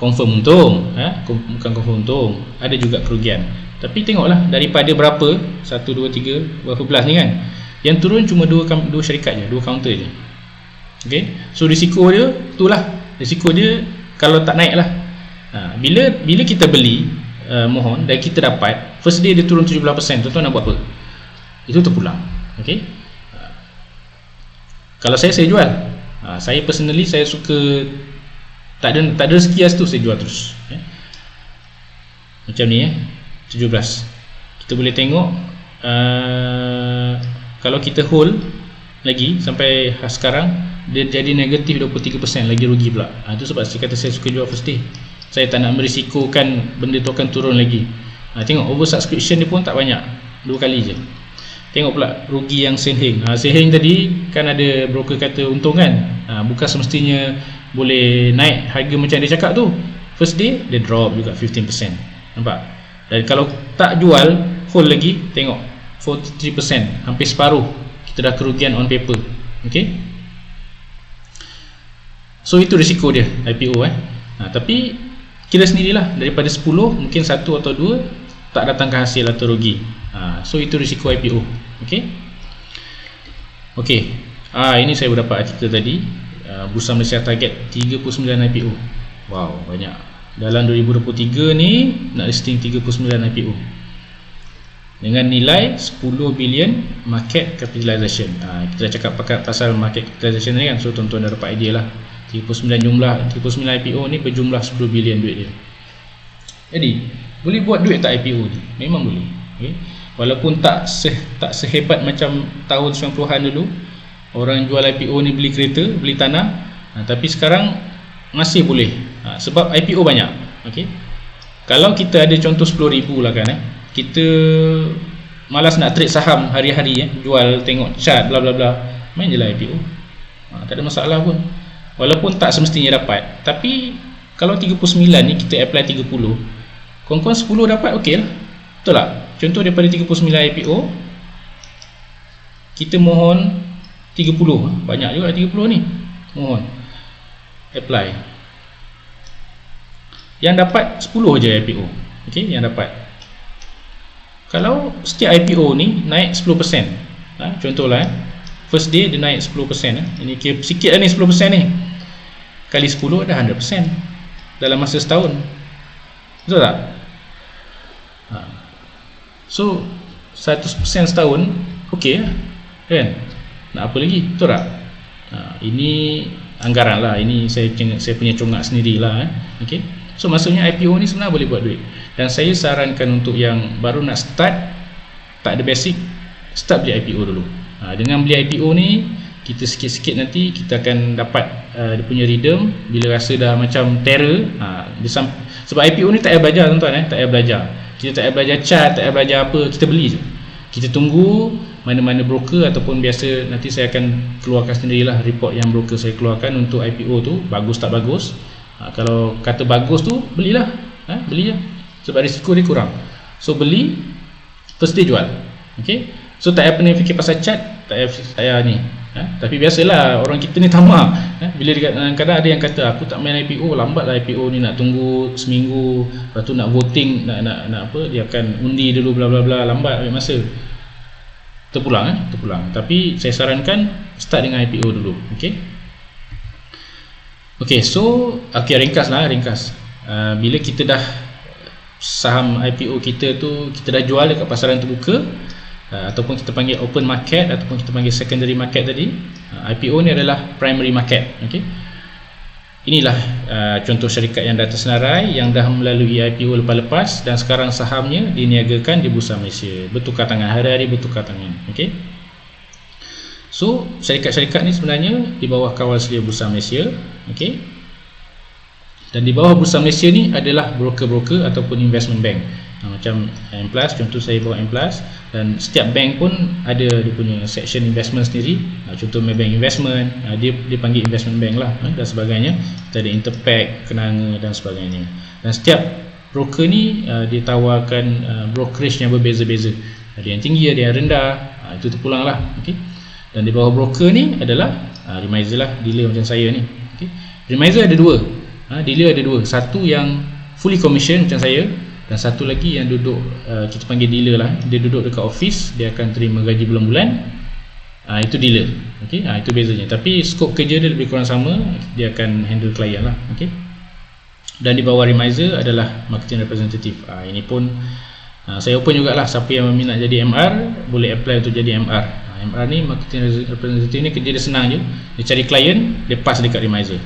confirm untung, bukan confirm untung, ada juga kerugian. Tapi tengoklah daripada berapa, 1, 2, 3, berapa belas ni kan. Yang turun cuma dua syarikat je, dua counter je. Okay, so risiko dia itulah, risiko dia kalau tak naik lah. Bila kita beli mohon dan kita dapat first day dia turun 17%, tuan-tuan nak buat apa? Itu terpulang. Okay, kalau saya jual. Saya personally saya suka tak ada rezeki lah situ, saya jual terus. Macam ni 17. Kita boleh tengok kalau kita hold lagi sampai sekarang dia jadi negatif 23%, lagi rugi pula. Itu sebab saya kata saya suka jual first day. Saya tak nak merisikokan benda tu akan turun lagi. Tengok oversubscription dia pun tak banyak, 2 kali je. Tengok pula rugi yang Senheng. Senheng tadi kan ada broker kata untung kan. Bukan semestinya boleh naik harga macam dia cakap tu. First day dia drop juga 15%. Nampak? Dan kalau tak jual, hold lagi, tengok 43%, hampir separuh kita dah kerugian on paper. Okay, so itu risiko dia IPO. Tapi kira sendirilah, daripada 10 mungkin 1 atau 2 tak datangkan hasil atau rugi. So itu risiko IPO. Okay, ini saya dapat artikel tadi, Bursa Malaysia target 39 IPO. Wow, banyak. Dalam 2023 ni nak listing 39 IPO dengan nilai 10 bilion market capitalization. Kita dah cakap pasal market capitalization ni kan, so tuan-tuan dah dapat idea lah. 39 IPO ni berjumlah 10 bilion duit dia. Jadi boleh buat duit tak IPO ni? Memang boleh. Walaupun tak sehebat macam tahun 90-an dulu, orang jual IPO ni beli kereta, beli tanah, tapi sekarang masih boleh. Sebab IPO banyak. Kalau kita ada contoh 10,000 lah kan, kita malas nak trade saham hari-hari, jual tengok chart bla bla bla, main je lah IPO. Tak ada masalah pun. Walaupun tak semestinya dapat, tapi kalau 39 ni kita apply 30, kawan-kawan 10 dapat, okey lah. Betul tak? Contoh daripada 39 IPO kita mohon 30, banyak juga 30 ni. Mohon apply, yang dapat 10 je IPO. Yang dapat. Kalau setiap IPO ni naik 10%, contohlah first day dia naik 10%, ini kira sikit lah ni 10% ni, kali 10 dah 100% dalam masa setahun. Betul tak? So 100% setahun, okey lah kan? Nak apa lagi? Betul tak? Ini anggaran lah, ini saya punya congak sendirilah. So maksudnya IPO ni sebenarnya boleh buat duit. Dan saya sarankan untuk yang baru nak start, tak ada basic, start beli IPO dulu. Dengan beli IPO ni, kita sikit-sikit nanti kita akan dapat dia punya rhythm. Bila rasa dah macam terror, sebab IPO ni tak payah belajar tuan-tuan, tak payah belajar. Kita tak payah belajar chart, tak payah belajar apa, kita beli je. Kita tunggu mana-mana broker ataupun biasa, nanti saya akan keluarkan sendirilah report yang broker saya keluarkan untuk IPO tu, bagus tak bagus. Kalau kata bagus tu, belilah, beli je, sebab risiko dia kurang. So beli, first day jual. So tak payah pening fikir pasal chart, tak payah ni. Tapi biasalah orang kita ni tamak. Bila kadang ada yang kata aku tak main IPO, lambatlah IPO ni, nak tunggu seminggu, lepas tu nak voting, nak apa, dia akan undi dulu bla bla bla, lambat, ambil masa. Terpulang. Tapi saya sarankan start dengan IPO dulu. So ringkas. Bila kita dah saham IPO kita tu kita dah jual dekat pasaran terbuka, ataupun kita panggil open market, ataupun kita panggil secondary market tadi, IPO ni adalah primary market. Inilah contoh syarikat yang dah tersenarai, yang dah melalui IPO lepas-lepas, dan sekarang sahamnya diniagakan di Bursa Malaysia, bertukar tangan, hari-hari bertukar tangan. So syarikat-syarikat ni sebenarnya di bawah kawal sedia Bursa Malaysia. Dan di bawah Bursa Malaysia ni adalah broker-broker ataupun investment bank. Macam M+, contoh saya bawa M+, dan setiap bank pun ada dia punya section investment sendiri. Contoh Maybank Investment, dia panggil investment bank lah, dan sebagainya. Kita ada Interpac, Kenanga dan sebagainya. Dan setiap broker ni dia tawarkan brokerage yang berbeza-beza. Ada yang tinggi, ada yang rendah, itu terpulang lah. Dan di bawah broker ni adalah remiser lah, dealer macam saya ni. Remiser ada dua, dealer ada dua. Satu yang fully commission macam saya, dan satu lagi yang duduk, kita panggil dealer lah, dia duduk dekat office, dia akan terima gaji bulan-bulan, Itu dealer. Okey, itu bezanya. Tapi skop kerja dia lebih kurang sama, dia akan handle klien lah. Okey. Dan di bawah Remizer adalah marketing representative. Ini pun saya open jugalah, siapa yang minat jadi MR boleh apply untuk jadi MR. MR ni, marketing representative ni, kerja dia senang je. Dia cari klien, dia pass dekat Remizer.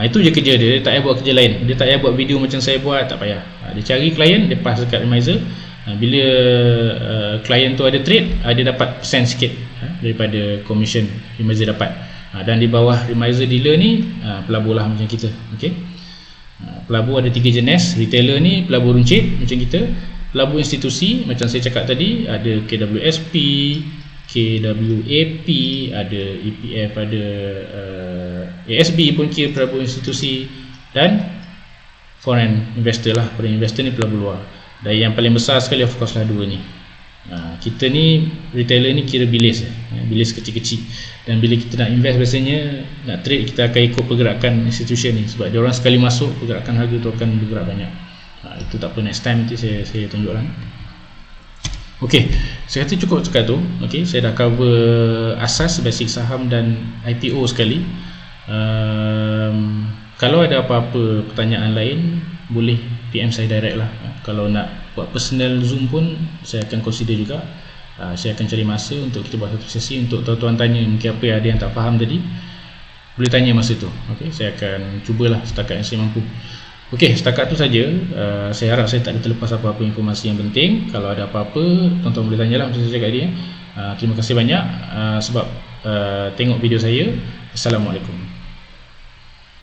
Itu je kerja dia, dia tak payah buat kerja lain. Dia tak payah buat video macam saya buat, tak payah. Dia cari klien, dia pass dekat Remizer. Bila klien tu ada trade, dia dapat persen sikit daripada commission Remizer dapat. Dan di bawah Remizer dealer ni, pelabur lah macam kita. Okay? Pelabur ada 3 jenis. Retailer ni pelabur runcit macam kita. Pelabur institusi macam saya cakap tadi, ada KWSP, KWAP, ada EPF, ada ASB pun kira pelabur institusi, dan foreign investor lah. Foreign investor ni pelabur luar. Dan yang paling besar sekali of course lah 2 ni. Kita ni retailer ni kira bilis, bilis kecil-kecil. Dan bila kita nak invest, biasanya nak trade, kita akan ikut pergerakan institution ni, sebab dia orang sekali masuk, pergerakan harga tu akan bergerak banyak. Itu tak apa, next time nanti saya tunjukkan. Okey, saya kata cukup cakap tu. Okey, saya dah cover asas, basic saham dan IPO sekali. Kalau ada apa-apa pertanyaan lain, boleh PM saya direct lah. Kalau nak buat personal Zoom pun, saya akan consider juga. Saya akan cari masa untuk kita buat satu sesi untuk tuan-tuan tanya mungkin apa yang ada yang tak faham tadi. Boleh tanya masa tu. Okey, saya akan cubalah setakat yang saya mampu. Okey, setakat tu saja. Saya harap saya tak ada terlepas apa-apa informasi yang penting. Kalau ada apa-apa, tuan-tuan boleh tanyalah macam saya cakap tadi. Terima kasih banyak sebab tengok video saya. Assalamualaikum.